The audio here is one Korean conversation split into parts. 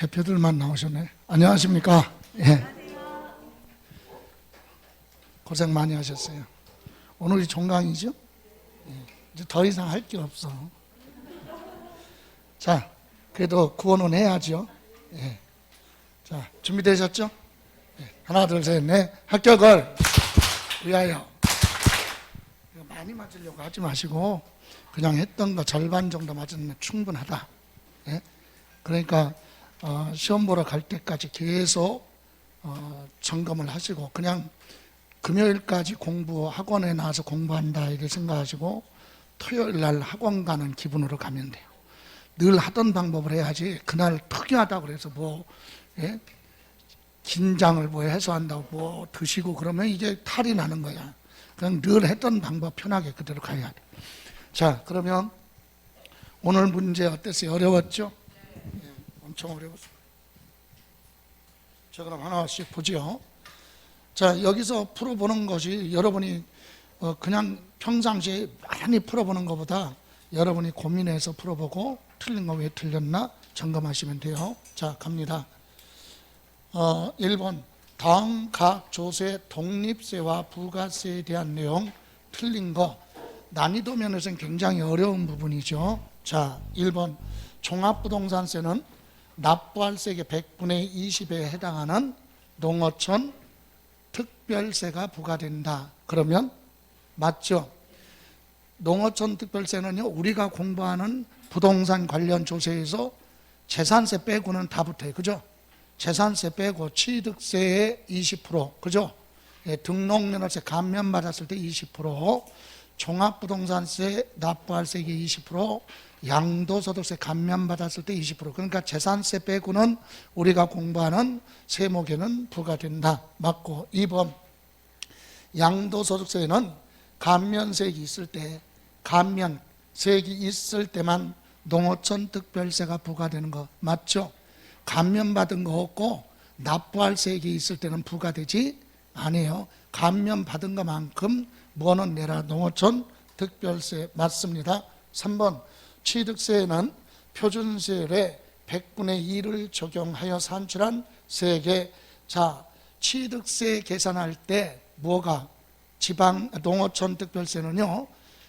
대표들만 나오셨네. 안녕하십니까? 예. 고생 많이 하셨어요. 오늘이 종강이죠? 예. 이제 더 이상 할 게 없어. 자, 그래도 구원은 해야죠. 예. 자, 준비되셨죠? 예. 하나, 둘, 셋, 넷. 합격을 위하여. 많이 맞으려고 하지 마시고 그냥 했던 거 절반 정도 맞으면 충분하다. 예? 그러니까 시험 보러 갈 때까지 계속 점검을 하시고 그냥 금요일까지 학원에 나와서 공부한다 이렇게 생각하시고 토요일 날 학원 가는 기분으로 가면 돼요. 늘 하던 방법을 해야지 그날 특이하다고 그래서 예? 긴장을 해소한다고 드시고 그러면 이게 탈이 나는 거야. 그냥 늘 했던 방법 편하게 그대로 가야 돼. 자, 그러면 오늘 문제 어땠어요? 어려웠죠? 예, 엄청 어려웠어요. 자, 그럼 하나씩 보죠. 자, 여기서 풀어보는 것이 여러분이 그냥 평상시에 많이 풀어보는 것보다 여러분이 고민해서 풀어보고 틀린 거 왜 틀렸나 점검하시면 돼요. 자, 갑니다. 1번 다음 각 조세 독립세와 부가세에 대한 내용 틀린 거 난이도 면에서는 굉장히 어려운 부분이죠. 자, 1번 종합부동산세는 납부할 세액의 100분의 20에 해당하는 농어촌 특별세가 부과된다. 그러면 맞죠? 농어촌 특별세는요, 우리가 공부하는 부동산 관련 조세에서 재산세 빼고는 다 붙어요. 그죠? 재산세 빼고 취득세의 20%, 그죠? 예, 등록면허세 감면받았을 때 20%, 종합부동산세 납부할 세액의 20%, 양도소득세 감면받았을 때 20%. 그러니까 재산세 빼고는 우리가 공부하는 세목에는 부과된다. 맞고. 2번 양도소득세는 감면세액이 있을 때, 감면세액이 있을 때만 농어촌 특별세가 부과되는 거 맞죠? 감면받은 거 없고 납부할 세액이 있을 때는 부과되지 않아요. 감면받은 것만큼 뭐는 내라 농어촌 특별세 맞습니다. 3번 취득세에는 표준세율의 100분의 2를 적용하여 산출한 세액에 자 취득세 계산할 때 농어촌 특별세는요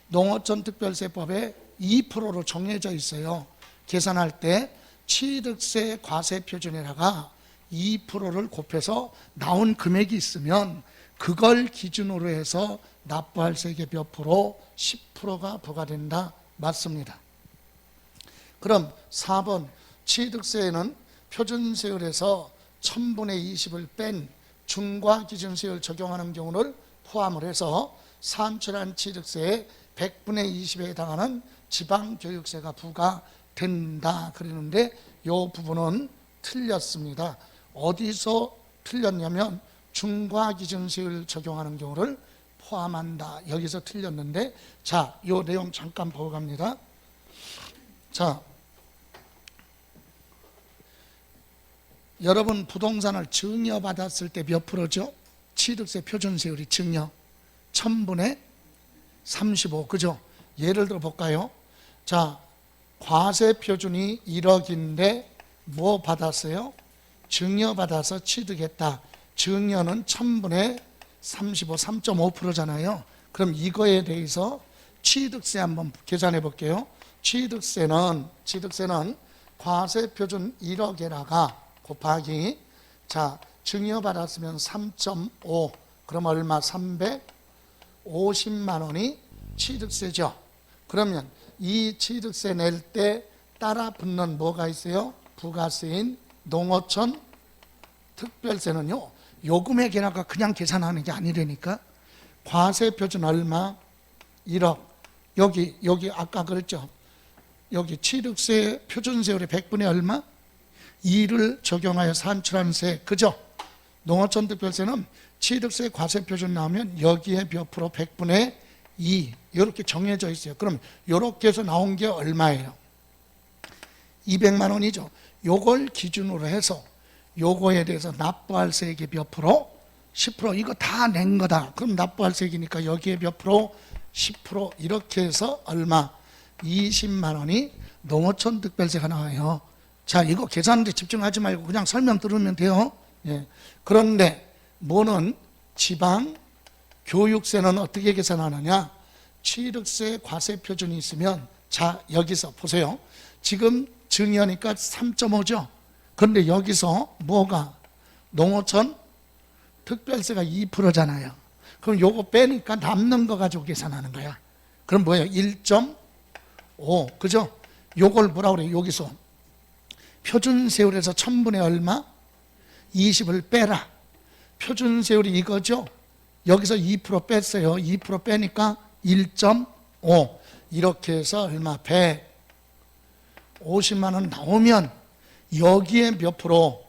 농어촌 특별세법에 2%로 정해져 있어요. 계산할 때 취득세 과세표준에다가 2%를 곱해서 나온 금액이 있으면 그걸 기준으로 해서 납부할 세액의 몇 프로? 10%가 부과된다. 맞습니다. 그럼 4번 취득세에는 표준세율에서 1000분의 20을 뺀 중과기준세율 적용하는 경우를 포함을 해서 산출한 취득세의 100분의 20에 해당하는 지방교육세가 부과된다 그러는데 이 부분은 틀렸습니다. 어디서 틀렸냐면 중과기준세율 적용하는 경우를 포함한다. 여기서 틀렸는데 자, 이 내용 잠깐 보고 갑니다. 자, 여러분 부동산을 증여받았을 때 몇 프로죠? 취득세 표준세율이 증여 1000분의 35 그죠? 예를 들어 볼까요? 자, 과세표준이 1억인데 뭐 받았어요? 증여받아서 취득했다. 증여는 1000분의 35, 3.5%잖아요. 그럼 이거에 대해서 취득세 한번 계산해 볼게요. 취득세는 과세표준 1억에다가 곱하기 자 증여받았으면 3.5 그럼 얼마? 350만 원이 취득세죠. 그러면 이 취득세 낼 때 따라 붙는 뭐가 있어요? 부가세인 농어촌 특별세는요 요 금액에다가 그냥 계산하는 게 아니라니까. 과세표준 얼마? 1억. 여기 아까 그랬죠. 여기 취득세 표준세율의 100분의 얼마? 2를 적용하여 산출한 세. 그죠? 농어촌 특별세는 취득세 과세표준 나오면 여기에 몇 프로? 100분의 2 이렇게 정해져 있어요. 그럼 이렇게 해서 나온 게 얼마예요? 200만 원이죠. 요걸 기준으로 해서 요거에 대해서 납부할 세액이 몇 프로? 10% 이거 다 낸 거다. 그럼 납부할 세액이니까 여기에 몇 프로? 10% 이렇게 해서 얼마? 20만 원이 농어촌 특별세가 나와요. 자, 이거 계산하는데 집중하지 말고 그냥 설명 들으면 돼요. 예. 그런데 뭐는 지방 교육세는 어떻게 계산하느냐? 취득세 과세 표준이 있으면, 자, 여기서 보세요. 지금 증여니까 3.5죠. 그런데 여기서 뭐가 농어촌 특별세가 2%잖아요. 그럼 요거 빼니까 남는 거 가지고 계산하는 거야. 그럼 뭐예요? 1.5, 그죠? 요걸 뭐라 그래요? 여기서 표준세율에서 1000분의 얼마? 20을 빼라. 표준세율이 이거죠? 여기서 2% 뺐어요. 2% 빼니까 1.5. 이렇게 해서 얼마? 150만 원 나오면 여기에 몇 프로?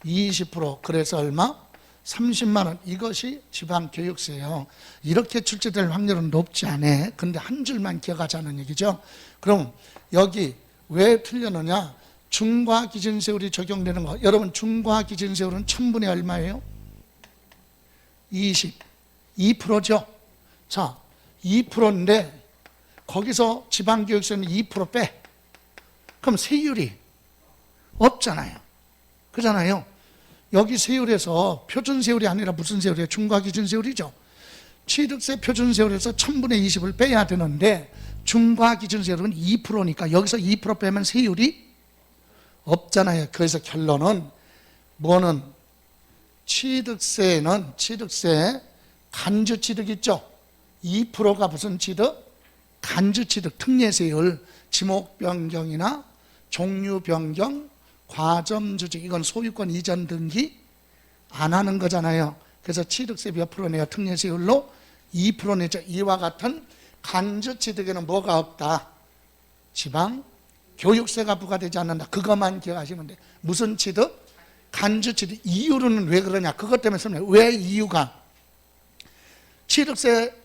20%. 그래서 얼마? 30만 원. 이것이 지방교육세예요. 이렇게 출제될 확률은 높지 않아. 근데 한 줄만 기억하자는 얘기죠. 그럼 여기 왜 틀렸느냐? 중과기준세율이 적용되는 거. 여러분, 중과기준세율은 1000분의 얼마예요? 2%죠. 자, 2%인데 거기서 지방교육세는 2% 빼. 그럼 세율이 없잖아요. 그잖아요. 여기 세율에서 표준세율이 아니라 무슨 세율이에요? 중과기준세율이죠. 취득세 표준세율에서 1000분의 20을 빼야 되는데 중과기준세율은 2%니까 여기서 2% 빼면 세율이 없잖아요. 그래서 결론은 뭐는 취득세 간주취득 있죠. 2%가 무슨 취득? 간주취득, 특례세율, 지목변경이나 종류변경, 과점주택, 이건 소유권 이전 등기 안 하는 거잖아요. 그래서 취득세 몇 프로 내요? 특례세율로 2% 내죠. 이와 같은 간주취득에는 뭐가 없다? 지방 교육세가 부과되지 않는다. 그것만 기억하시면 돼요. 무슨 취득? 간주취득. 이유로는 왜 그러냐? 그것 때문에 설명해. 왜 이유가? 취득세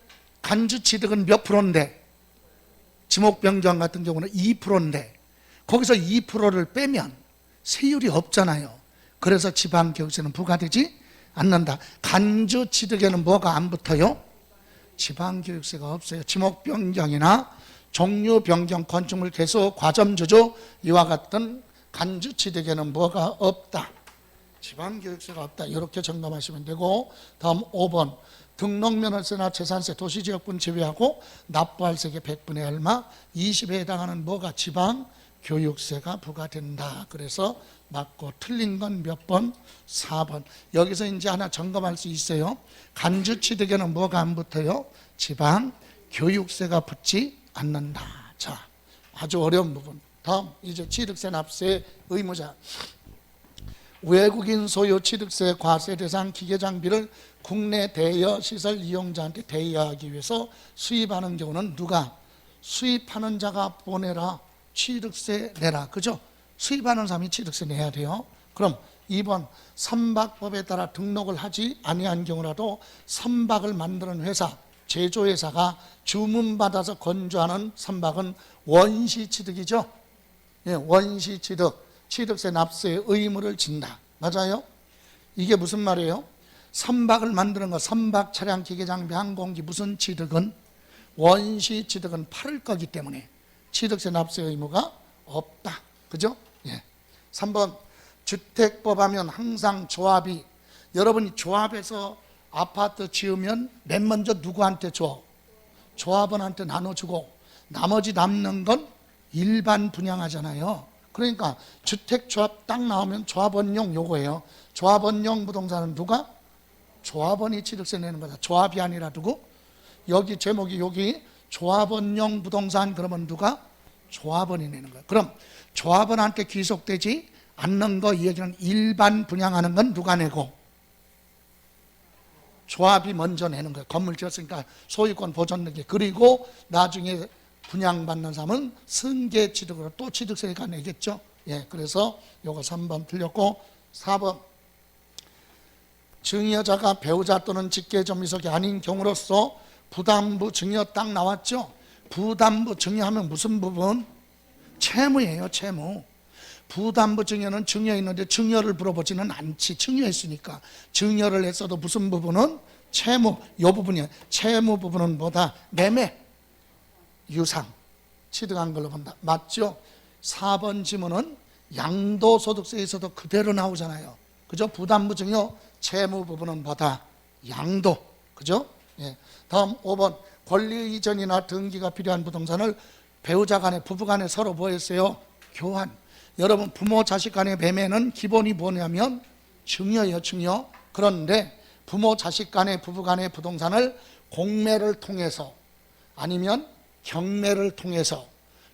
간주취득은 몇 프로인데? 지목변경 같은 경우는 2%인데 거기서 2%를 빼면 세율이 없잖아요. 그래서 지방교육세는 부과되지 않는다. 간주취득에는 뭐가 안 붙어요? 지방교육세가 없어요. 지목변경이나 종류변경, 건축물 개수, 과점주조 이와 같은 간주취득에는 뭐가 없다? 지방교육세가 없다. 이렇게 점검하시면 되고, 다음 5번 등록면허세나 재산세, 도시지역분 제외하고 납부할 세계 100분의 얼마? 20에 해당하는 뭐가? 지방교육세가 부과된다. 그래서 맞고 틀린 건 몇 번? 4번. 여기서 이제 하나 점검할 수 있어요. 간주취득에는 뭐가 안 붙어요? 지방교육세가 붙지 않는다. 자, 아주 어려운 부분. 다음 이제 취득세 납세 의무자. 외국인 소유 취득세 과세 대상 기계 장비를 국내 대여 시설 이용자한테 대여하기 위해서 수입하는 경우는 누가? 수입하는 자가 보내라. 취득세 내라. 그죠? 수입하는 사람이 취득세 내야 돼요. 그럼 2번 선박법에 따라 등록을 하지 아니한 경우라도 선박을 만드는 회사, 제조회사가 주문받아서 건조하는 선박은 원시취득이죠. 예, 원시취득, 취득세 납세의 의무를 진다. 맞아요? 이게 무슨 말이에요? 선박을 만드는 거, 선박, 차량, 기계, 장비, 항공기 무슨 취득은? 원시취득은 팔을 거기 때문에 취득세 납세 의무가 없다. 그죠? 예. 3번 주택법 하면 항상 조합이, 여러분이 조합해서 아파트 지으면 맨 먼저 누구한테 줘? 조합원한테 나눠주고 나머지 남는 건 일반 분양하잖아요. 그러니까 주택조합 딱 나오면 조합원용 요거예요. 조합원용 부동산은 누가? 조합원이 취득세 내는 거다. 조합이 아니라 누구? 여기 제목이 여기 조합원용 부동산 그러면 누가? 조합원이 내는 거예요. 그럼 조합원한테 귀속되지 않는 거, 이 얘기는 일반 분양하는 건 누가 내고? 조합이 먼저 내는 거예요. 건물 지었으니까 소유권 보존 등기. 그리고 나중에 분양받는 사람은 승계 취득으로 또 취득세가 내겠죠. 예, 그래서 요거 3번 틀렸고, 4번 증여자가 배우자 또는 직계점유석이 아닌 경우로서 부담부 증여 딱 나왔죠. 부담부 증여하면 무슨 부분? 채무예요. 채무. 부담부 증여는 증여 있는데 증여를 물어보지는 않지. 증여했으니까. 증여를 했어도 무슨 부분은? 채무. 이 부분이에요. 채무 부분은 뭐다? 매매, 유상, 취득한 걸로 본다. 맞죠? 4번 지문은 양도소득세에서도 그대로 나오잖아요. 그죠? 부담부증여 채무 부분은 뭐다? 양도. 그죠? 예. 다음 5번. 권리 이전이나 등기가 필요한 부동산을 배우자 간에, 부부 간에 서로 뭐 했어요? 교환. 여러분, 부모 자식 간의 매매는 기본이 뭐냐면 증여예요, 증여. 그런데 부모 자식 간의, 부부 간의 부동산을 공매를 통해서 아니면 경매를 통해서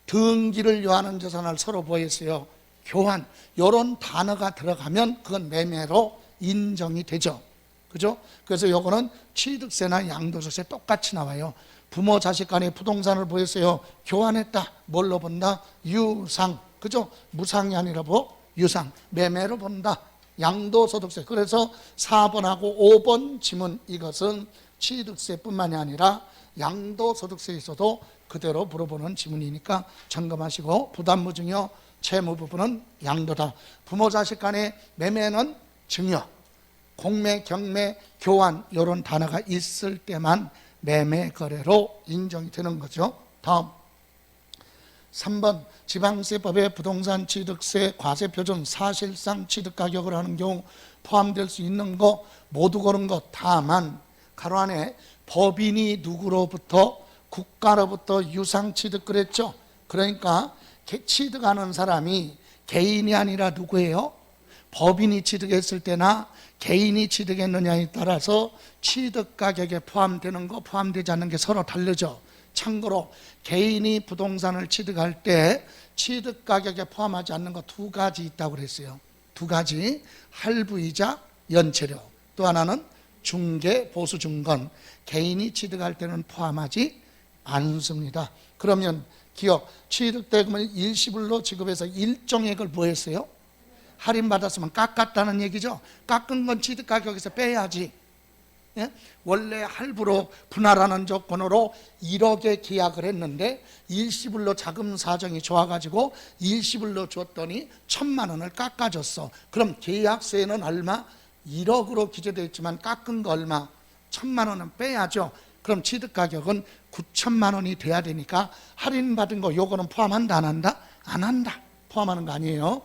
등기를 요하는 재산을 서로 뭐 했어요? 교환. 이런 단어가 들어가면 그건 매매로 인정이 되죠. 그죠? 그래서 요거는 취득세나 양도소득세 똑같이 나와요. 부모 자식 간의 부동산을 뭐 했어요? 교환했다. 뭘로 본다? 유상. 그죠? 무상이 아니라 뭐? 유상. 매매로 본다. 양도소득세. 그래서 4번하고 5번 지문, 이것은 취득세뿐만이 아니라 양도소득세에서도 그대로 물어보는 지문이니까 점검하시고, 부담부증여 채무 부분은 양도다. 부모 자식 간의 매매는 증여, 공매, 경매, 교환 이런 단어가 있을 때만 매매 거래로 인정이 되는 거죠. 다음 3번. 지방세법의 부동산 취득세 과세 표준 사실상 취득가격을 하는 경우 포함될 수 있는 거 모두 고른 것. 다만 가로 안에 법인이 누구로부터? 국가로부터 유상 취득 그랬죠. 그러니까 취득하는 사람이 개인이 아니라 누구예요? 법인이 취득했을 때나 개인이 취득했느냐에 따라서 취득가격에 포함되는 거, 포함되지 않는 게 서로 다르죠. 참고로 개인이 부동산을 취득할 때 취득가격에 포함하지 않는 거 두 가지 있다고 그랬어요. 두 가지. 할부이자 연체료. 또 하나는 중개, 보수증권. 개인이 취득할 때는 포함하지 않습니다. 그러면 기억, 취득대금을 일시불로 지급해서 일정액을 뭐 했어요? 할인받았으면 깎았다는 얘기죠. 깎은 건 취득가격에서 빼야지. 예? 원래 할부로 분할하는 조건으로 1억에 계약을 했는데 일시불로 자금 사정이 좋아가지고 일시불로 줬더니 1,000만 원을 깎아줬어. 그럼 계약세는 얼마? 1억으로 기재되어 있지만 깎은 거 얼마? 1,000만 원은 빼야죠. 그럼 취득가격은 9천만 원이 돼야 되니까 할인받은 거 요거는 포함한다 안 한다? 안 한다. 포함하는 거 아니에요.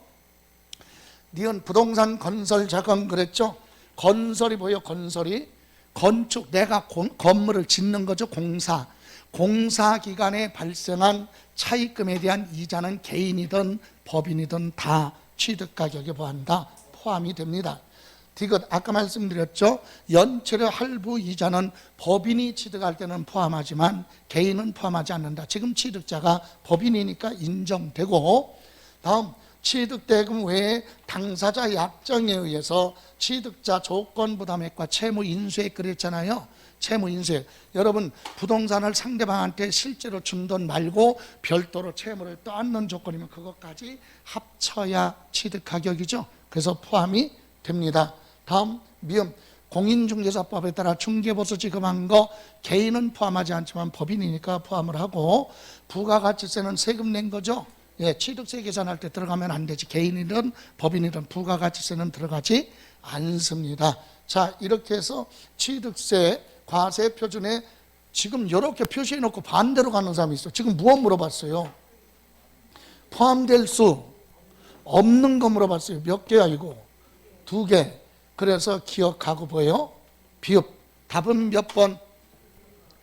니은 부동산 건설 자금 그랬죠. 건설이 뭐예요? 건설이 건축, 내가 건물을 짓는 거죠. 공사 기간에 발생한 차입금에 대한 이자는 개인이든 법인이든 다 취득가격에 포함이 됩니다. 디귿, 아까 말씀드렸죠. 연체료, 할부, 이자는 법인이 취득할 때는 포함하지만 개인은 포함하지 않는다. 지금 취득자가 법인이니까 인정되고, 다음 취득대금 외에 당사자 약정에 의해서 취득자 조건부담액과 채무인수액 그랬잖아요. 채무인수액. 여러분, 부동산을 상대방한테 실제로 준 돈 말고 별도로 채무를 떠안는 조건이면 그것까지 합쳐야 취득가격이죠. 그래서 포함이 됩니다. 다음 미음, 공인중개사법에 따라 중개보수 지급한 거 개인은 포함하지 않지만 법인이니까 포함을 하고, 부가가치세는 세금 낸 거죠. 예, 취득세 계산할 때 들어가면 안 되지. 개인이든 법인이든 부가가치세는 들어가지 않습니다. 자, 이렇게 해서 취득세 과세 표준에 지금 이렇게 표시해 놓고 반대로 가는 사람이 있어. 지금 무엇 물어봤어요? 포함될 수 없는 거 물어봤어요. 몇 개야 이거? 2개. 그래서 기억하고 보여요. 비읍. 답은 몇 번?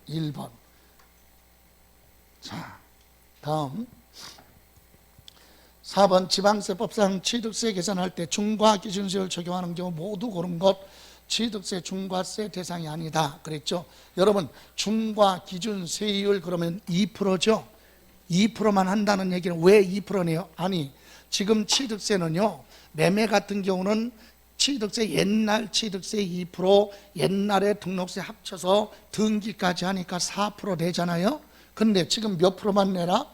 1번. 자, 다음 4번. 지방세법상 취득세 계산할 때 중과기준세율 적용하는 경우 모두 고른 것 취득세 중과세 대상이 아니다 그랬죠. 여러분, 중과기준세율 그러면 2%죠. 2%만 한다는 얘기는 왜 2%네요? 아니, 지금 취득세는요, 매매 같은 경우는 취득세, 옛날 취득세 2%, 옛날에 등록세 합쳐서 등기까지 하니까 4% 내잖아요. 근데 지금 몇 프로만 내라?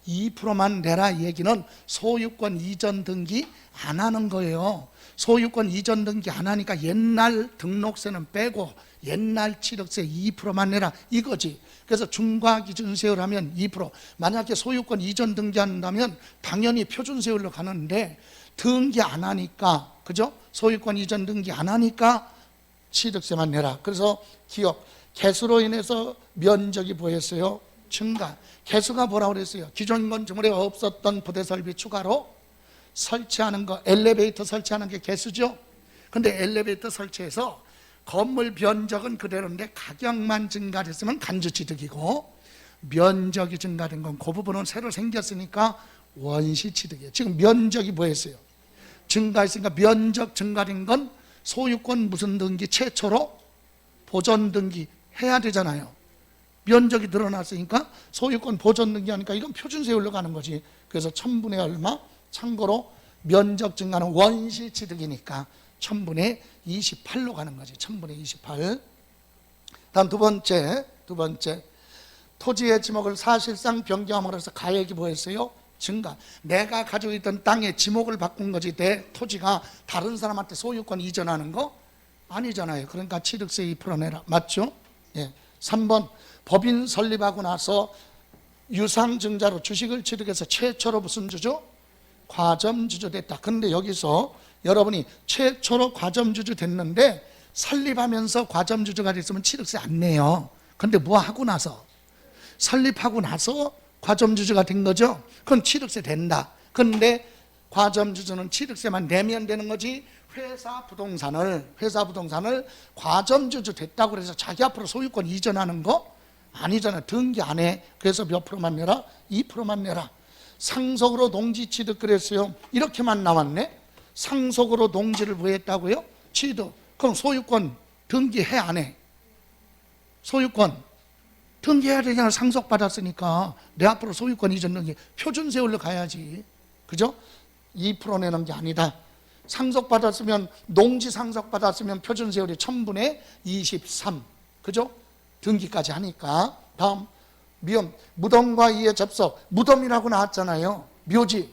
2%만 내라. 얘기는 소유권 이전 등기 안 하는 거예요. 소유권 이전 등기 안 하니까 옛날 등록세는 빼고 옛날 취득세 2%만 내라 이거지. 그래서 중과기준세율 하면 2%. 만약에 소유권 이전 등기한다면 당연히 표준세율로 가는데 등기 안 하니까, 그죠? 소유권 이전 등기 안 하니까 취득세만 내라. 그래서 기업 개수로 인해서 면적이 보였어요. 증가. 개수가 뭐라고 그랬어요? 기존 건축물에 없었던 부대 설비 추가로 설치하는 거, 엘리베이터 설치하는 게 개수죠. 근데 엘리베이터 설치해서 건물 면적은 그대로인데 가격만 증가됐으면 간주취득이고, 면적이 증가된 건 그 부분은 새로 생겼으니까 원시취득이에요. 지금 면적이 뭐였어요? 증가했으니까 면적 증가된 건 소유권 무슨 등기 최초로 보존 등기 해야 되잖아요. 면적이 늘어났으니까 소유권 보존 등기 하니까 이건 표준세율로 가는 거지. 그래서 1000분의 얼마? 참고로 면적 증가는 원시취득이니까 1000분의 28로 가는 거지. 1000분의 28. 다음 두 번째 토지의 지목을 사실상 변경함으로 해서 가액이 뭐였어요? 증가. 내가 가지고 있던 땅의 지목을 바꾼 거지 내 토지가 다른 사람한테 소유권 이전하는 거 아니잖아요. 그러니까 취득세 2% 내라. 맞죠? 예. 3번 법인 설립하고 나서 유상증자로 주식을 취득해서 최초로 무슨 주주? 과점주주 됐다. 근데 여기서 여러분이 최초로 과점주주 됐는데 설립하면서 과점주주가 됐으면 취득세 안 내요. 근데 뭐 하고 나서? 설립하고 나서 과점주주가 된 거죠. 그건 취득세 된다. 근데 과점주주는 취득세만 내면 되는 거지, 회사 부동산을 과점주주 됐다고 해서 자기 앞으로 소유권 이전하는 거 아니잖아요. 등기 안 해. 그래서 몇 프로만 내라? 2%만 내라. 상속으로 농지 취득 그랬어요. 이렇게만 나왔네. 상속으로 농지를 뭐 했다고요? 취득. 그럼 소유권 등기해 안 해? 소유권 등기해야 되잖아. 상속받았으니까 내 앞으로 소유권 이전 등기 표준세율로 가야지. 그죠? 2% 내는 게 아니다. 상속받았으면, 농지 상속받았으면 표준세율이 1000분의 23. 그죠? 등기까지 하니까. 다음 무덤과 이의 접속. 무덤이라고 나왔잖아요. 묘지.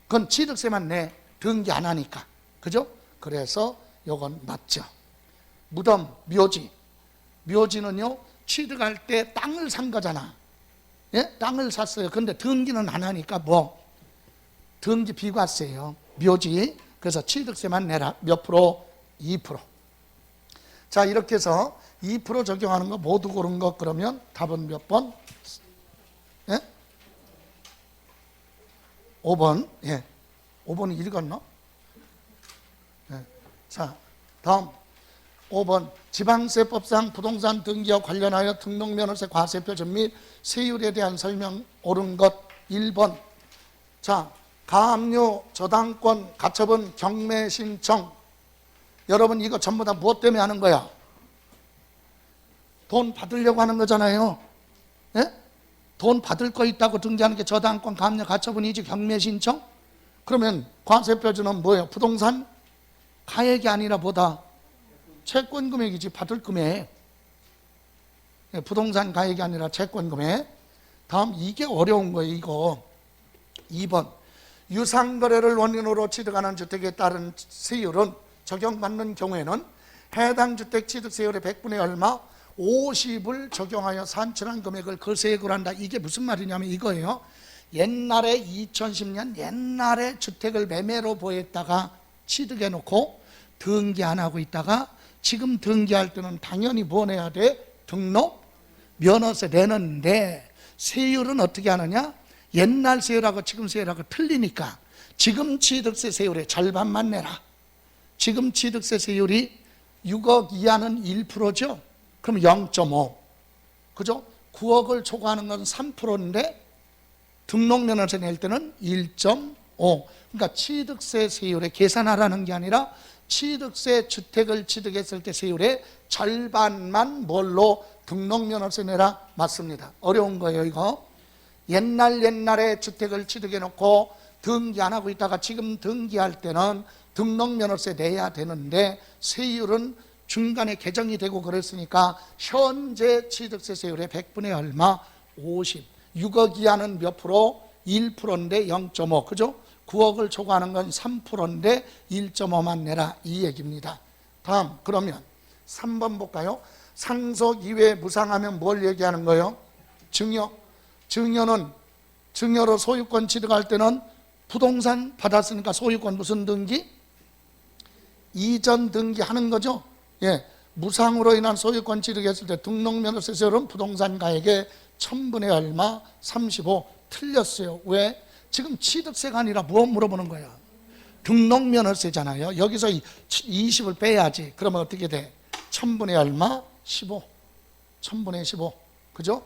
그건 취득세만 내. 등기 안 하니까. 그죠? 그래서 요건 맞죠. 무덤, 묘지. 묘지는요, 취득할 때 땅을 산 거잖아. 예? 땅을 샀어요. 근데 등기는 안 하니까 뭐? 등기 비과세예요. 묘지. 그래서 취득세만 내라. 몇 프로? 2%. 자, 이렇게 해서 2% 적용하는 거 모두 고른 거. 그러면 답은 몇 번? 예? 5번. 예. 5번이 읽었나? 예. 자, 다음 5번. 지방세법상 부동산 등기와 관련하여 등록면허세 과세표준 및 세율에 대한 설명 옳은 것. 1번. 자, 가압류, 저당권, 가처분, 경매 신청. 여러분 이거 전부 다 무엇 때문에 하는 거야? 돈 받으려고 하는 거잖아요. 예? 돈 받을 거 있다고 등기하는 게 저당권, 가압류, 가처분이지 경매 신청? 그러면 과세표준은 뭐예요? 부동산 가액이 아니라 뭐다? 채권 금액이지. 받을 금액. 예, 부동산 가액이 아니라 채권 금액. 다음 이게 어려운 거예요. 이거 2번. 유상거래를 원인으로 취득하는 주택에 따른 세율은 적용받는 경우에는 해당 주택 취득세율의 100분의 얼마? 50을 적용하여 산출한 금액을 거세액으로 한다. 이게 무슨 말이냐면 이거예요. 옛날에 2010년 옛날에 주택을 매매로 보였다가 취득해 놓고 등기 안 하고 있다가 지금 등기할 때는 당연히 뭐 내야 돼? 등록 면허세 내는데 세율은 어떻게 하느냐? 옛날 세율하고 지금 세율하고 틀리니까 지금 취득세 세율의 절반만 내라. 지금 취득세 세율이 6억 이하는 1%죠. 그럼 0.5. 그죠? 9억을 초과하는 건 3%인데 등록면허세 낼 때는 1.5. 그러니까 취득세 세율에 계산하라는 게 아니라 취득세 주택을 취득했을 때 세율의 절반만 뭘로? 등록면허세 내라. 맞습니다. 어려운 거예요 이거. 옛날에 주택을 취득해 놓고 등기 안 하고 있다가 지금 등기할 때는 등록면허세 내야 되는데 세율은 중간에 개정이 되고 그랬으니까 현재 취득세 세율의 100분의 얼마? 50. 6억 이하는 몇 프로? 1%인데 0.5. 그죠? 9억을 초과하는 건 3%인데 1.5만 내라. 이 얘기입니다. 다음 그러면 3번 볼까요? 상속 이외에 무상하면 뭘 얘기하는 거예요? 증여. 증여로 소유권 취득할 때는 부동산 받았으니까 소유권 무슨 등기? 이전 등기하는 거죠. 예, 무상으로 인한 소유권 취득했을 때 등록면허세 세율은 부동산 가액의 1000분의 얼마? 35. 틀렸어요. 왜? 지금 취득세가 아니라 뭐 물어보는 거야? 등록면허세잖아요. 여기서 20을 빼야지. 그러면 어떻게 돼? 1000분의 얼마? 15. 1000분의 15. 그죠?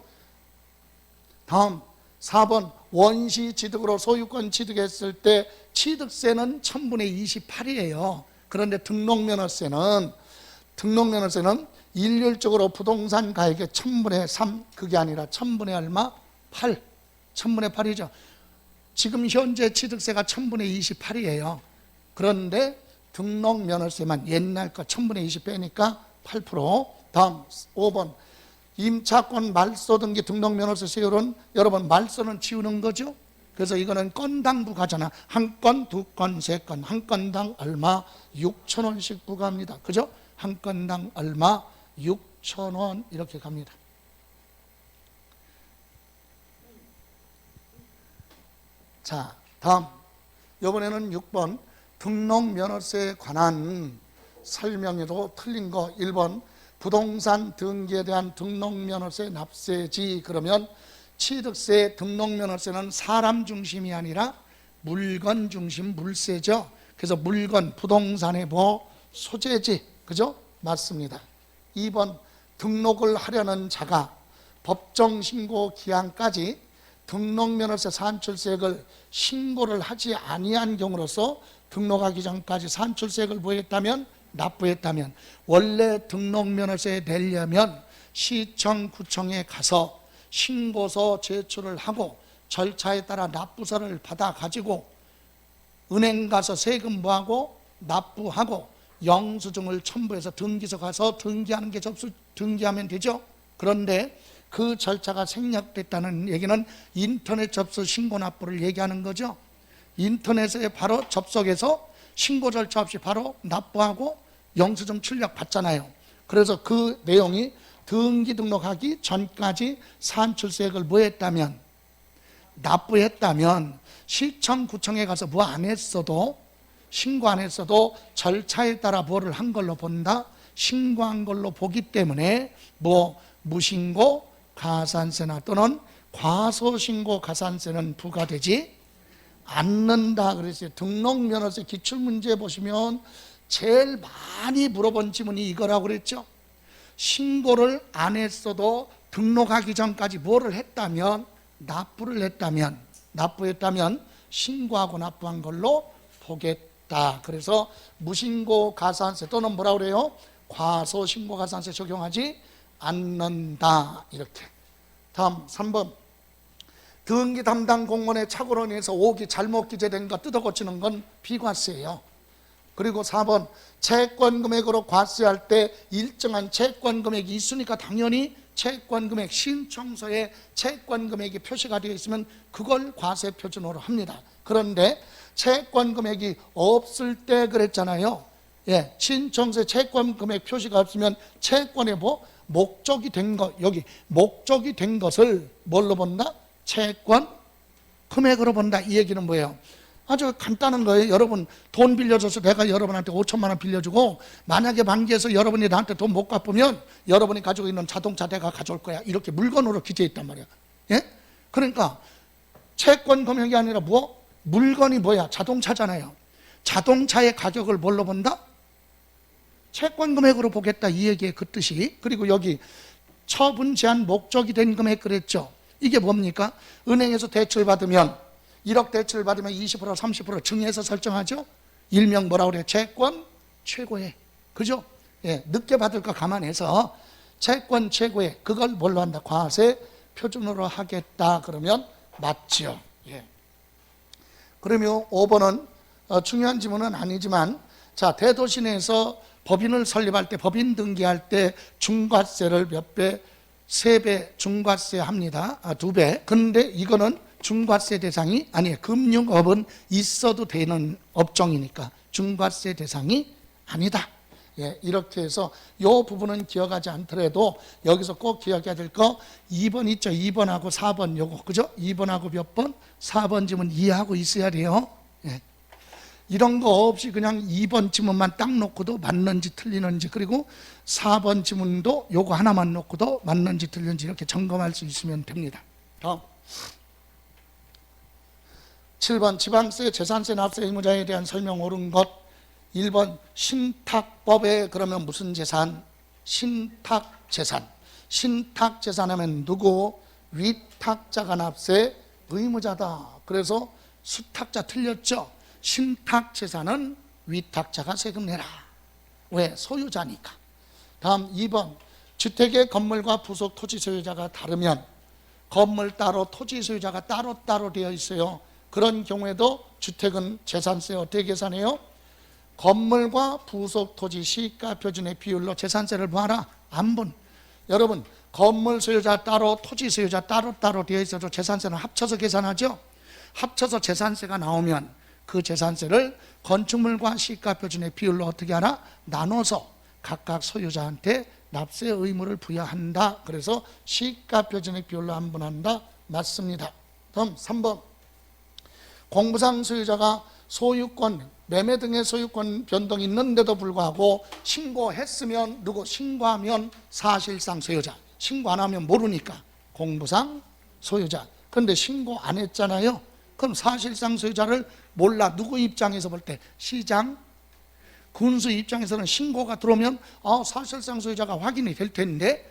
다음 4번 원시 취득으로 소유권 취득했을 때 취득세는 1000분의 28이에요. 그런데 등록면허세는 일률적으로 부동산 가액의 1000분의 3, 그게 아니라 1000분의 얼마? 8. 1000분의 8이죠. 지금 현재 취득세가 1000분의 28이에요. 그런데 등록면허세만 옛날 거 1000분의 20 빼니까 8%. 다음 5번 임차권 말소 등기 등록면허세 세율은 여러분 말소는 지우는 거죠. 그래서 이거는 건당 부과잖아. 한 건, 두 건, 세 건, 한 건당 얼마? 6,000원씩 부과합니다. 그죠? 한 건당 얼마? 6,000원 이렇게 갑니다. 자, 다음 이번에는 6번 등록면허세에 관한 설명에도 틀린 거 1번 부동산 등기에 대한 등록면허세 납세지. 그러면 취득세 등록면허세는 사람 중심이 아니라 물건 중심 물세죠. 그래서 물건 부동산의 뭐 소재지. 그죠? 맞습니다. 2번 등록을 하려는 자가 법정신고 기한까지 등록면허세 산출세액을 신고를 하지 아니한 경우로서 등록하기 전까지 산출세액을 납부했다면 원래 등록면허세 내려면 시청, 구청에 가서 신고서 제출을 하고 절차에 따라 납부서를 받아 가지고 은행 가서 세금 뭐하고 납부하고 영수증을 첨부해서 등기소 가서 등기하는 게 등기하면 되죠. 그런데 그 절차가 생략됐다는 얘기는 인터넷 접수 신고 납부를 얘기하는 거죠. 인터넷에 바로 접속해서 신고 절차 없이 바로 납부하고 영수증 출력 받잖아요. 그래서 그 내용이 등기 등록하기 전까지 산출세액을 납부했다면 시청, 구청에 가서 뭐 안 했어도 신고 안 했어도 절차에 따라 뭐를 한 걸로 본다? 신고한 걸로 보기 때문에 무신고 가산세나 또는 과소신고 가산세는 부과되지 않는다 그랬어요. 등록면허세 기출문제 보시면 제일 많이 물어본 지문이 이거라고 그랬죠. 신고를 안 했어도 등록하기 전까지 뭐를 했다면 납부했다면 신고하고 납부한 걸로 보겠다. 그래서 무신고 가산세 또는 뭐라 그래요? 과소신고 가산세 적용하지 않는다. 이렇게. 다음 3번 등기 담당 공무원의 착오로 인해서 오기 잘못 기재된 거 뜯어 고치는 건 비과세예요. 그리고 4번 채권 금액으로 과세할 때 일정한 채권 금액이 있으니까 당연히 채권 금액 신청서에 채권 금액이 표시가 되어 있으면 그걸 과세 표준으로 합니다. 그런데 채권 금액이 없을 때 그랬잖아요. 예, 신청서에 채권 금액 표시가 없으면 채권의 목적이 된 것, 여기 목적이 된 것을 뭘로 본다? 채권 금액으로 본다. 이 얘기는 뭐예요? 아주 간단한 거예요. 여러분 돈 빌려줘서 내가 여러분한테 5천만 원 빌려주고 만약에 만기에서 여러분이 나한테 돈 못 갚으면 여러분이 가지고 있는 자동차 내가 가져올 거야. 이렇게 물건으로 기재했단 말이야. 예? 그러니까 채권 금액이 아니라 물건이 뭐야? 자동차잖아요. 자동차의 가격을 뭘로 본다? 채권 금액으로 보겠다. 이 얘기의 그 뜻이. 그리고 여기 처분 제한 목적이 된 금액 그랬죠. 이게 뭡니까? 은행에서 대출 받으면 1억 대출 받으면 20% 30% 증여해서 설정하죠. 일명 뭐라고 그래요? 채권 최고액. 그죠? 예, 늦게 받을 거 감안해서 채권 최고액 그걸 뭘로 한다? 과세 표준으로 하겠다. 그러면 맞죠. 예. 그러면 5번은 중요한 지문은 아니지만 자, 대도시 내에서 법인을 설립할 때 법인 등기할 때 중과세를 몇 배? 3배 중과세 합니다. 2배. 그런데 이거는 중과세 대상이 아니에요. 금융업은 있어도 되는 업종이니까 중과세 대상이 아니다. 예, 이렇게 해서 이 부분은 기억하지 않더라도 여기서 꼭 기억해야 될 거 2번 있죠. 2번하고 4번 요거 그죠? 2번하고 몇 번? 4번 지문 이해하고 있어야 돼요. 예. 이런 거 없이 그냥 2번 지문만 딱 놓고도 맞는지 틀리는지 그리고 4번 지문도 요거 하나만 놓고도 맞는지 틀리는지 이렇게 점검할 수 있으면 됩니다. 다음 7번 지방세, 재산세, 납세 의무자에 대한 설명 옳은 것. 1번 신탁법에 그러면 무슨 재산? 신탁재산. 신탁재산하면 누구? 위탁자가 납세 의무자다. 그래서 수탁자 틀렸죠. 신탁재산은 위탁자가 세금 내라. 왜? 소유자니까. 다음 2번 주택의 건물과 부속 토지 소유자가 다르면 건물 따로 토지 소유자가 따로 되어 있어요. 그런 경우에도 주택은 재산세 어떻게 계산해요? 건물과 부속 토지 시가 표준의 비율로 재산세를 뭐하라? 안분. 여러분 건물 소유자 따로 토지 소유자 따로 되어 있어도 재산세는 합쳐서 계산하죠. 합쳐서 재산세가 나오면 그 재산세를 건축물과 시가 표준의 비율로 어떻게 하나? 나눠서 각각 소유자한테 납세 의무를 부여한다. 그래서 시가 표준의 비율로 안분한다. 맞습니다. 다음 3번 공부상 소유자가 소유권, 매매 등의 소유권 변동이 있는데도 불구하고 신고했으면 누구? 신고하면 사실상 소유자. 신고 안 하면 모르니까 공부상 소유자. 그런데 신고 안 했잖아요. 그럼 사실상 소유자를 몰라. 누구 입장에서 볼 때? 시장, 군수 입장에서는 신고가 들어오면 사실상 소유자가 확인이 될 텐데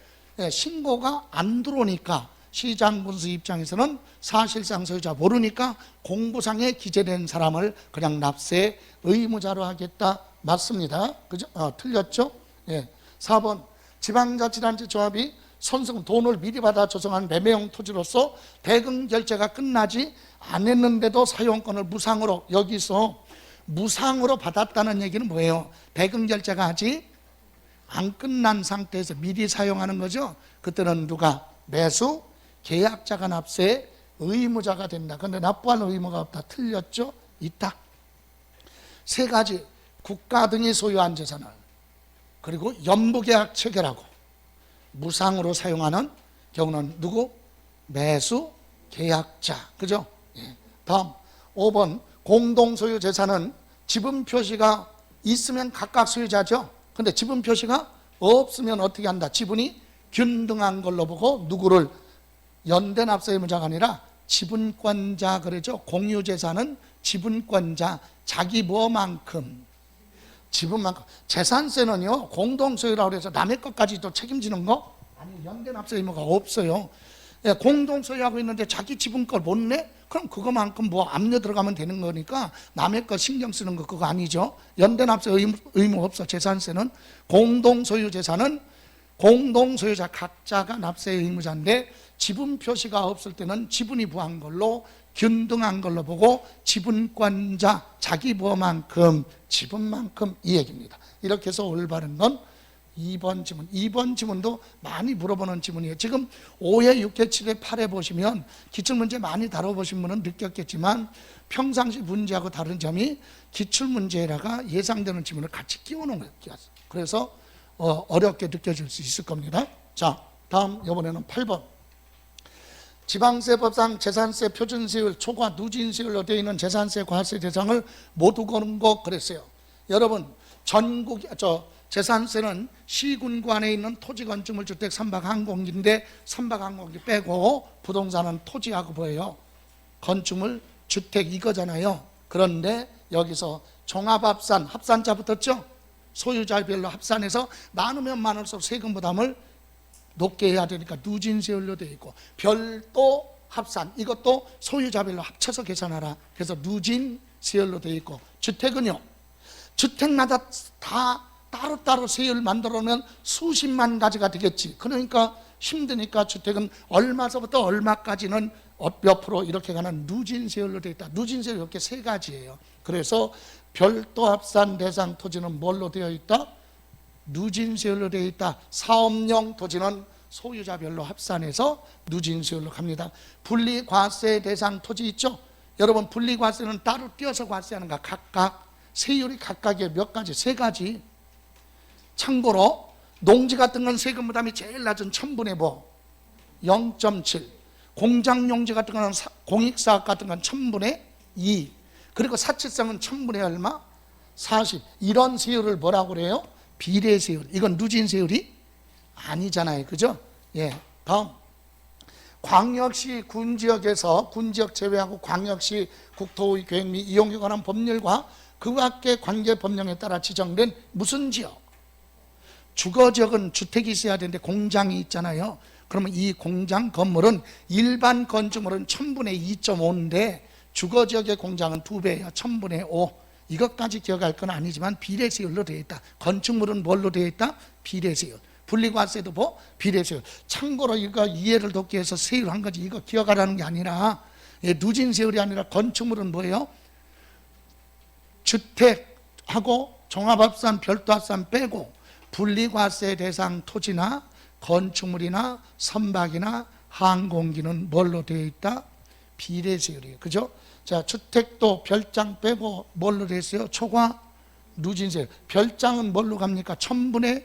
신고가 안 들어오니까 시장, 군수 입장에서는 사실상 소유자 모르니까 공부상에 기재된 사람을 그냥 납세 의무자로 하겠다. 맞습니다. 그죠? 틀렸죠? 예. 4번 지방자치단체 조합이 선승 돈을 미리 받아 조성한 매매용 토지로서 대금 결제가 끝나지 않았는데도 사용권을 무상으로, 여기서 무상으로 받았다는 얘기는 뭐예요? 대금 결제가 아직 안 끝난 상태에서 미리 사용하는 거죠. 그때는 누가? 매수 계약자가 납세 의무자가 된다. 그런데 납부할 의무가 없다. 틀렸죠? 있다. 세 가지 국가 등이 소유한 재산을 그리고 연부계약 체결하고 무상으로 사용하는 경우는 누구? 매수 계약자. 그죠? 예. 다음 5번 공동소유 재산은 지분 표시가 있으면 각각 소유자죠. 근데 지분 표시가 없으면 어떻게 한다? 지분이 균등한 걸로 보고 누구를? 연대 납세 의무자가 아니라 지분권자. 그러죠. 공유재산은 지분권자, 자기 뭐만큼? 지분만큼. 재산세는요 공동소유라고 해서 남의 것까지도 책임지는 거? 아니, 연대 납세 의무가 없어요. 예, 공동소유하고 있는데 자기 지분 걸 못 내? 그럼 그거만큼 뭐 압류 들어가면 되는 거니까 남의 거 신경 쓰는 거 그거 아니죠. 연대 납세 의무 없어. 재산세는 공동소유 재산은 공동소유자 각자가 납세 의무자인데 지분 표시가 없을 때는 지분이 부한 걸로 균등한 걸로 보고 지분권자, 자기 뭐만큼? 지분만큼. 이 얘기입니다. 이렇게 해서 올바른 건 2번 지문. 2번 지문도 많이 물어보는 지문이에요. 지금 5회, 6회, 7회, 8회 보시면 기출문제 많이 다뤄보신 분은 느꼈겠지만 평상시 문제하고 다른 점이 기출문제라가 예상되는 지문을 같이 끼워놓은 거예요. 그래서 어렵게 느껴질 수 있을 겁니다. 자, 다음 이번에는 8번 지방세법상 재산세 표준세율 초과 누진세율로 되어 있는 재산세 과세 대상을 모두 거는 거 그랬어요. 여러분 전국 재산세는 시군구 안에 있는 토지 건축물 주택 선박 항공기인데 선박 항공기 빼고 부동산은 토지하고 뭐예요? 건축물 주택 이거잖아요. 그런데 여기서 종합합산, 합산자 붙었죠? 소유자별로 합산해서 나누면 많을수록 세금 부담을 높게 해야 되니까 누진세율로 되어 있고 별도 합산, 이것도 소유자별로 합쳐서 계산하라. 그래서 누진세율로 되어 있고 주택은요 주택마다 다 따로따로 세율 만들어놓으면 수십만 가지가 되겠지. 그러니까 힘드니까 주택은 얼마서부터 얼마까지는 몇 프로 이렇게 가는 누진세율로 되어 있다. 누진세율 이렇게 세 가지예요. 그래서 별도 합산 대상 토지는 뭘로 되어 있다? 누진세율로 되어 있다. 사업용 토지는 소유자별로 합산해서 누진세율로 갑니다. 분리과세 대상 토지 있죠? 여러분 분리과세는 따로 띄어서 과세하는가? 각각 세율이 각각의 몇 가지? 세 가지. 참고로 농지 같은 건 세금 부담이 제일 낮은 1000분의 뭐 0.7, 공장용지 같은 건 공익사업 같은 건 1000분의 2, 그리고 사치성은 1000분의 얼마? 40. 이런 세율을 뭐라고 그래요? 비례세율. 이건 누진세율이 아니잖아요. 그죠? 예. 다음 광역시 군지역에서 군지역 제외하고 광역시 국토의 계획 및 이용에 관한 법률과 그 밖의 관계 법령에 따라 지정된 무슨 지역? 주거지역은 주택이 있어야 되는데 공장이 있잖아요. 그러면 이 공장 건물은 일반 건축물은 1000분의 2.5인데 주거지역의 공장은 2배예요. 1000분의 5. 이것까지 기억할 건 아니지만 비례세율로 되어 있다. 건축물은 뭘로 되어 있다? 비례세율. 분리과세도 뭐? 비례세율. 참고로 이거 이해를 돕기 위해서 세율 한 가지 이거 기억하라는 게 아니라, 누진세율이 아니라 건축물은 뭐예요? 주택하고 종합합산, 별도합산 빼고 분리과세 대상 토지나 건축물이나 선박이나 항공기는 뭘로 되어 있다? 비례세율이에요. 그죠? 자, 주택도 별장 빼고 뭘로 되어 있어요? 초과 누진세율. 별장은 뭘로 갑니까? 1000분의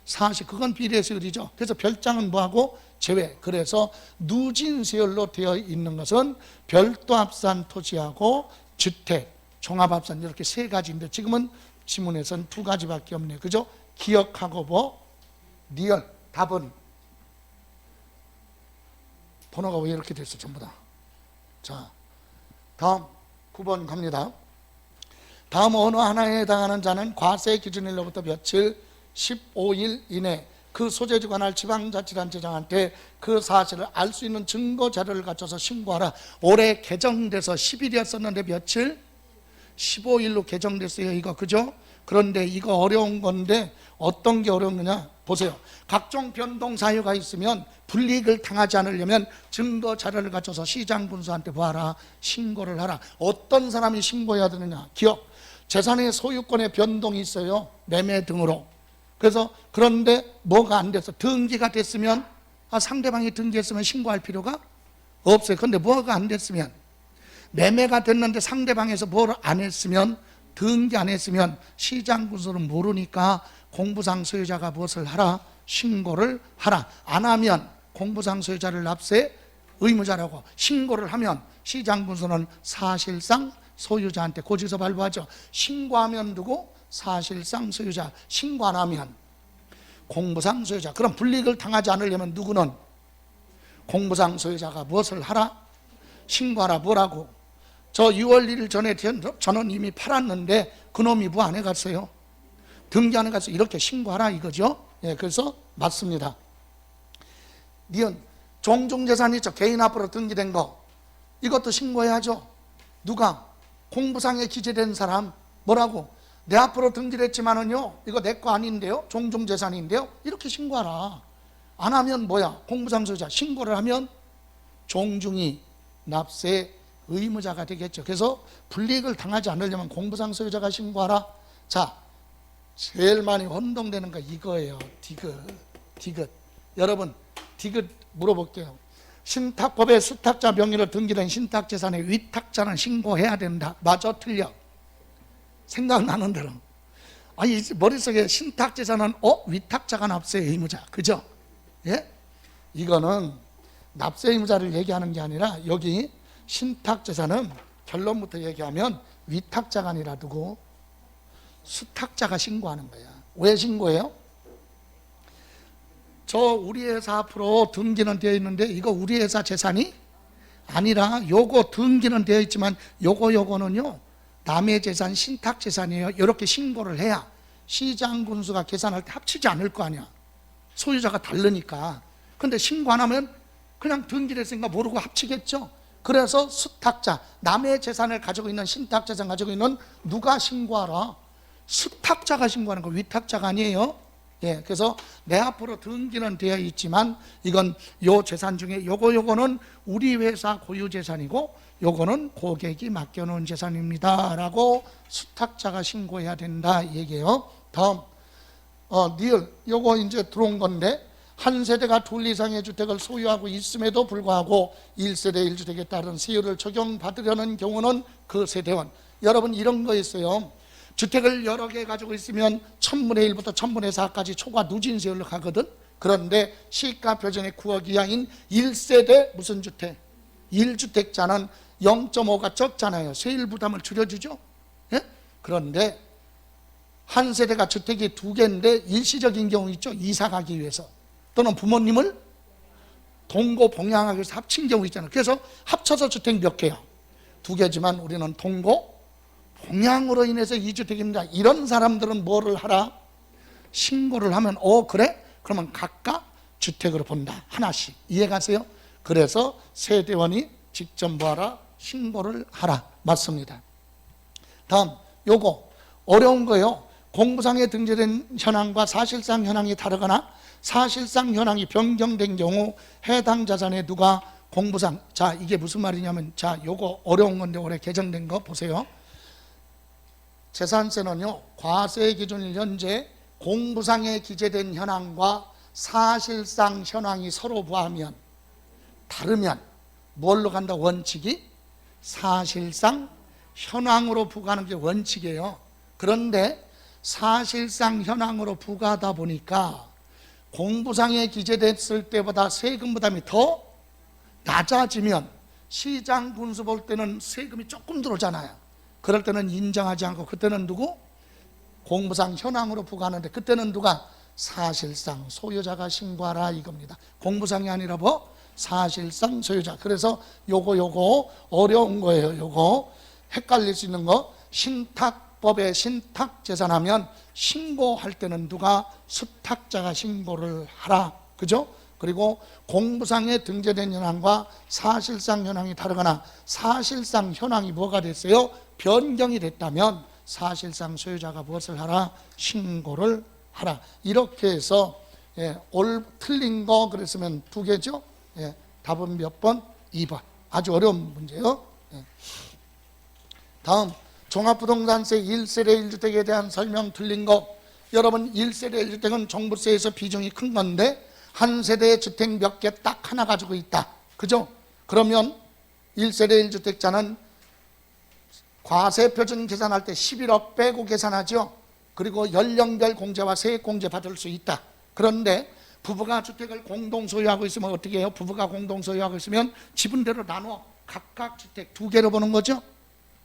40. 그건 비례세율이죠. 그래서 별장은 뭐하고? 제외. 그래서 누진세율로 되어 있는 것은 별도합산 토지하고 주택, 종합합산 이렇게 세 가지인데 지금은 지문에서는 두 가지밖에 없네요. 그죠? 기억하고 뭐? 리얼. 답은 번호가 왜 이렇게 됐어 전부 다. 자, 다음 9번 갑니다. 다음 어느 하나에 해당하는 자는 과세 기준일로부터 며칠 15일 이내 그 소재지 관할 지방자치단체장한테 그 사실을 알 수 있는 증거 자료를 갖춰서 신고하라. 올해 개정돼서 10일이었었는데 며칠? 15일로 개정됐어요. 이거 그죠? 그런데 이거 어려운 건데 어떤 게 어려운 거냐? 보세요. 각종 변동 사유가 있으면 불이익을 당하지 않으려면 증거 자료를 갖춰서 시장 군수한테 보아라. 신고를 하라. 어떤 사람이 신고해야 되느냐? 기업. 재산의 소유권의 변동이 있어요. 매매 등으로. 그래서 그런데 뭐가 안 돼서 등기가 됐으면 상대방이 등기했으면 신고할 필요가 없어요. 그런데 뭐가 안 됐으면 매매가 됐는데 상대방에서 뭘 안 했으면 등기 안 했으면 시장 군수는 모르니까 공부상 소유자가 무엇을 하라? 신고를 하라. 안 하면 공부상 소유자를 납세 의무자라고, 신고를 하면 시장 군수는 사실상 소유자한테 고지서 발부하죠. 신고하면 누구? 사실상 소유자. 신고 안 하면 공부상 소유자. 그럼 불이익을 당하지 않으려면 누구는? 공부상 소유자가 무엇을 하라? 신고하라. 뭐라고? 저 6월 1일 전에 저는 이미 팔았는데 그놈이 뭐 안 해갔어요? 등기 안 해갔어요. 이렇게 신고하라 이거죠. 예, 그래서 맞습니다. 니은 종중재산 있죠. 개인 앞으로 등기된 거. 이것도 신고해야죠. 누가? 공부상에 기재된 사람. 뭐라고? 내 앞으로 등기를 했지만은요, 이거 내 거 아닌데요? 종중재산인데요? 이렇게 신고하라. 안 하면 뭐야? 공부상 소유자. 신고를 하면 종중이 납세 의무자가 되겠죠. 그래서 불이익을 당하지 않으려면 공부상 소유자가 신고하라. 자, 제일 많이 혼동되는 거 이거예요. 디귿. 여러분, 디귿 물어볼게요. 신탁법에 수탁자 명의로 등기된 신탁재산의 위탁자는 신고해야 된다. 맞아? 틀려? 생각나는 대로. 아니, 머릿속에 신탁재산은 위탁자가 납세 의무자. 그죠? 예? 이거는 납세 의무자를 얘기하는 게 아니라 여기 신탁재산은 결론부터 얘기하면 위탁자가 아니라 누구? 수탁자가 신고하는 거야. 왜 신고해요? 저 우리 회사 앞으로 등기는 되어 있는데 이거 우리 회사 재산이 아니라 요거 등기는 되어 있지만 요거는요 남의 재산, 신탁재산이에요. 이렇게 신고를 해야 시장 군수가 계산할 때 합치지 않을 거 아니야. 소유자가 다르니까. 근데 신고 안 하면 그냥 등기를 했으니까 모르고 합치겠죠. 그래서 수탁자, 남의 재산을 가지고 있는 신탁재산 가지고 있는 누가 신고하라? 수탁자가 신고하는 거, 위탁자가 아니에요. 예, 그래서 내 앞으로 등기는 되어 있지만 이건 요 재산 중에 요거는 우리 회사 고유 재산이고 요거는 고객이 맡겨놓은 재산입니다 라고 수탁자가 신고해야 된다 얘기예요. 다음 니을 요거 이제 들어온 건데 한 세대가 둘 이상의 주택을 소유하고 있음에도 불구하고 1세대 1주택에 따른 세율을 적용받으려는 경우는 그 세대원. 여러분 이런 거 있어요. 주택을 여러 개 가지고 있으면 1000분의 1부터 1000분의 4까지 초과 누진세율로 가거든. 그런데 시가 표준의 9억 이하인 1세대 무슨 주택? 1주택자는 0.5가 적잖아요. 세율 부담을 줄여주죠. 예? 그런데 한 세대가 주택이 2개인데 일시적인 경우 있죠. 이사 가기 위해서. 또는 부모님을 동고 봉양하기 위해서 합친 경우 있잖아요. 그래서 합쳐서 주택 몇 개요? 2개지만 우리는 동고 봉양으로 인해서 2주택입니다. 이런 사람들은 뭐를 하라? 신고를 하면 그래? 그러면 각각 주택으로 본다. 하나씩. 이해가세요? 그래서 세대원이 직접 뭐하라? 신고를 하라. 맞습니다. 다음 요거 어려운 거요. 공부상에 등재된 현황과 사실상 현황이 다르거나 사실상 현황이 변경된 경우 해당 자산에 누가 공부상, 자 이게 무슨 말이냐면, 자 요거 어려운 건데 올해 개정된 거 보세요. 재산세는요, 과세 기준일 현재 공부상에 기재된 현황과 사실상 현황이 서로 부하면 다르면 뭘로 간다? 원칙이 사실상 현황으로 부과하는 게 원칙이에요. 그런데 사실상 현황으로 부과하다 보니까 공부상에 기재됐을 때보다 세금 부담이 더 낮아지면 시장 분수 볼 때는 세금이 조금 들어오잖아요. 그럴 때는 인정하지 않고 그때는 누구? 공부상 현황으로 부과하는데 그때는 누가? 사실상 소유자가 신고하라 이겁니다. 공부상이 아니라 뭐? 사실상 소유자. 그래서 요거 어려운 거예요. 요거 헷갈릴 수 있는 거, 신탁법에 신탁재산하면 신고할 때는 누가? 수탁자가 신고를 하라. 그죠? 그리고 공부상에 등재된 현황과 사실상 현황이 다르거나 사실상 현황이 뭐가 됐어요? 변경이 됐다면 사실상 소유자가 무엇을 하라? 신고를 하라. 이렇게 해서 틀린 거 그랬으면 2개죠. 답은 몇 번? 2번. 아주 어려운 문제예요. 다음 종합부동산세 1세대 1주택에 대한 설명 틀린 거. 여러분 1세대 1주택은 종부세에서 비중이 큰 건데 한 세대의 주택 몇 개 딱 하나 가지고 있다. 그죠? 그러면 1세대 1주택자는 과세표준 계산할 때 11억 빼고 계산하죠. 그리고 연령별 공제와 세액공제 받을 수 있다. 그런데 부부가 주택을 공동 소유하고 있으면 어떻게 해요? 부부가 공동 소유하고 있으면 지분대로 나눠 각각 주택 2개로 보는 거죠.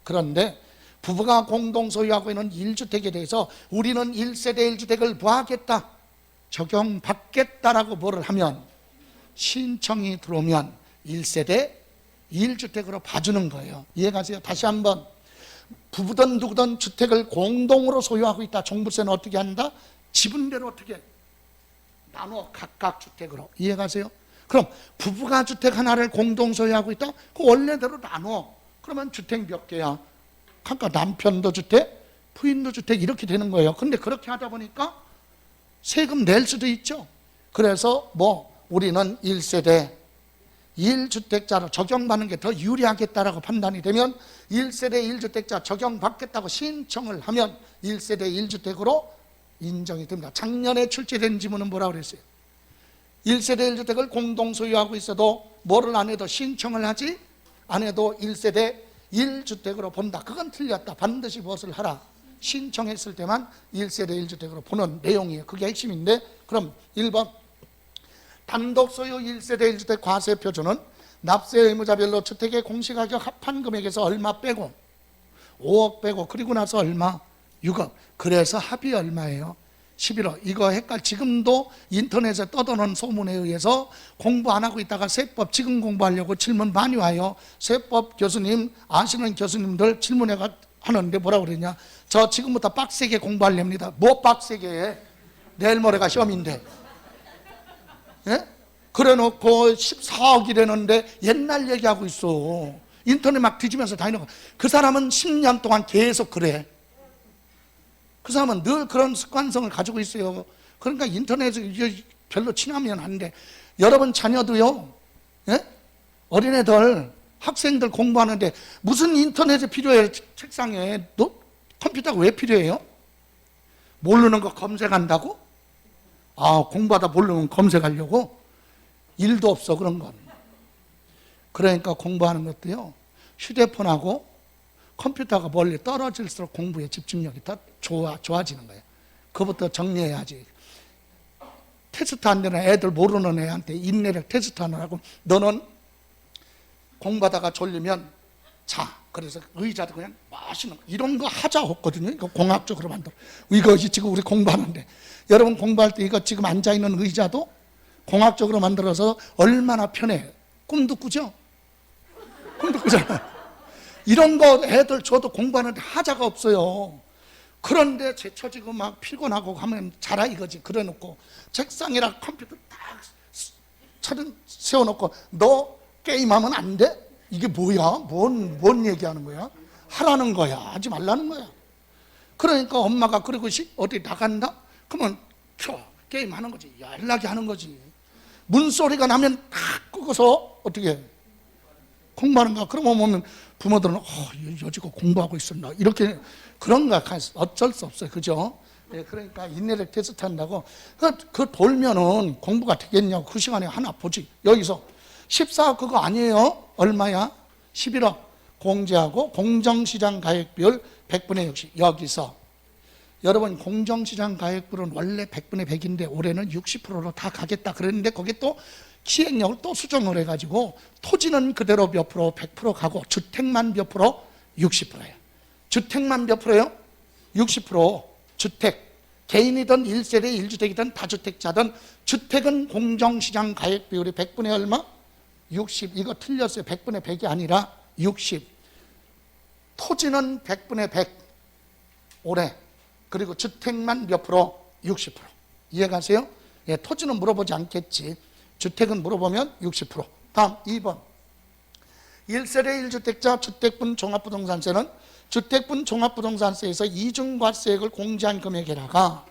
그런데 부부가 공동 소유하고 있는 1주택에 대해서 우리는 1세대 1주택을 부하겠다, 적용받겠다라고 뭐를 하면 신청이 들어오면 1세대 1주택으로 봐주는 거예요. 이해가세요? 다시 한번, 부부든 누구든 주택을 공동으로 소유하고 있다. 종부세는 어떻게 한다? 지분대로 어떻게 나눠 각각 주택으로. 이해가세요? 그럼 부부가 주택 하나를 공동 소유하고 있다? 그 원래대로 나눠. 그러면 주택 몇 개야? 그러니까 남편도 주택, 부인도 주택 이렇게 되는 거예요. 근데 그렇게 하다 보니까 세금 낼 수도 있죠. 그래서 우리는 1세대 1주택자로 적용받는 게 더 유리하겠다라고 판단이 되면 1세대 1주택자 적용받겠다고 신청을 하면 1세대 1주택으로 인정이 됩니다. 작년에 출제된 지문은 뭐라고 그랬어요? 1세대 1주택을 공동 소유하고 있어도 뭐를 안 해도 신청을 하지 안 해도 1세대 1주택으로 본다. 그건 틀렸다. 반드시 무엇을 하라? 신청했을 때만 1세대 1주택으로 보는 내용이에요. 그게 핵심인데, 그럼 1번 단독 소유 1세대 1주택 과세 표준은 납세 의무자별로 주택의 공시가격 합한 금액에서 얼마 빼고 5억 빼고 그리고 나서 얼마? 6억. 그래서 합이 얼마예요? 11억. 이거 지금도 인터넷에 떠도는 소문에 의해서 공부 안 하고 있다가 세법 지금 공부하려고 질문 많이 와요. 세법 교수님, 아시는 교수님들 질문해 하는데 뭐라고 그러냐? 저 지금부터 빡세게 공부하렵니다. 뭐 빡세게 해? 내일 모레가 시험인데. 예? 그래 놓고 14억이라는데 옛날 얘기하고 있어. 인터넷 막 뒤지면서 다니는 거. 그 사람은 10년 동안 계속 그래. 그 사람은 늘 그런 습관성을 가지고 있어요. 그러니까 인터넷에 별로 친하면 안 돼. 여러분 자녀도요, 예? 어린애들, 학생들 공부하는데 무슨 인터넷이 필요해요? 책상에. 컴퓨터가 왜 필요해요? 모르는 거 검색한다고? 공부하다 모르면 검색하려고? 일도 없어 그런 건. 그러니까 공부하는 것도요, 휴대폰하고 컴퓨터가 멀리 떨어질수록 공부에 집중력이 더 좋아지는 거예요. 그것부터 정리해야지. 테스트 안 되는 애들, 모르는 애한테 인내를 테스트하느라고 너는 공부하다가 졸리면 자. 그래서 의자도 그냥 마시는 거. 이런 거 하자 없거든요. 이거 공학적으로 만들어. 이거 지금 우리 공부하는데 여러분 공부할 때 이거 지금 앉아있는 의자도 공학적으로 만들어서 얼마나 편해. 꿈도 꾸죠? 꿈도 꾸잖아요. 이런 거 애들 저도 공부하는데 하자가 없어요. 그런데 제쳐지고 막 피곤하고 하면 자라 이거지. 그래놓고 책상이랑 컴퓨터 딱 차려 세워놓고 너 게임하면 안 돼? 이게 뭐야? 뭔 얘기하는 거야? 하라는 거야? 하지 말라는 거야? 그러니까 엄마가 그러고 어디 나간다? 그러면 게임하는 거지. 연락이 하는 거지. 문소리가 나면 다 끄고서 어떻게 해? 공부하는가? 그러면 보면 부모들은 여지껏 공부하고 있었나? 이렇게 그런가? 어쩔 수 없어요. 그죠? 네, 그러니까 인내력 테스트 한다고 그 돌면은 공부가 되겠냐고. 그 시간에 하나 보지. 여기서 14억 그거 아니에요? 얼마야? 11억 공제하고 공정시장 가액비율 100분의 60. 여기서 여러분 공정시장 가액비율은 원래 100분의 100인데 올해는 60%로 다 가겠다 그랬는데 거기에 또 시행령을 또 수정을 해가지고 토지는 그대로 몇 프로 100% 가고 주택만 몇 프로 60%예요. 주택만 몇 프로요? 60%. 주택 개인이든 1세대 1주택이든 다주택자든 주택은 공정시장 가액비율이 100분의 얼마? 60. 이거 틀렸어요. 100분의 100이 아니라 60. 토지는 100분의 100 올해. 그리고 주택만 몇 프로? 60%. 이해가세요? 예, 토지는 물어보지 않겠지. 주택은 물어보면 60%. 다음 2번 1세대 1주택자 주택분 종합부동산세는 주택분 종합부동산세에서 이중과세액을 공제한 금액에다가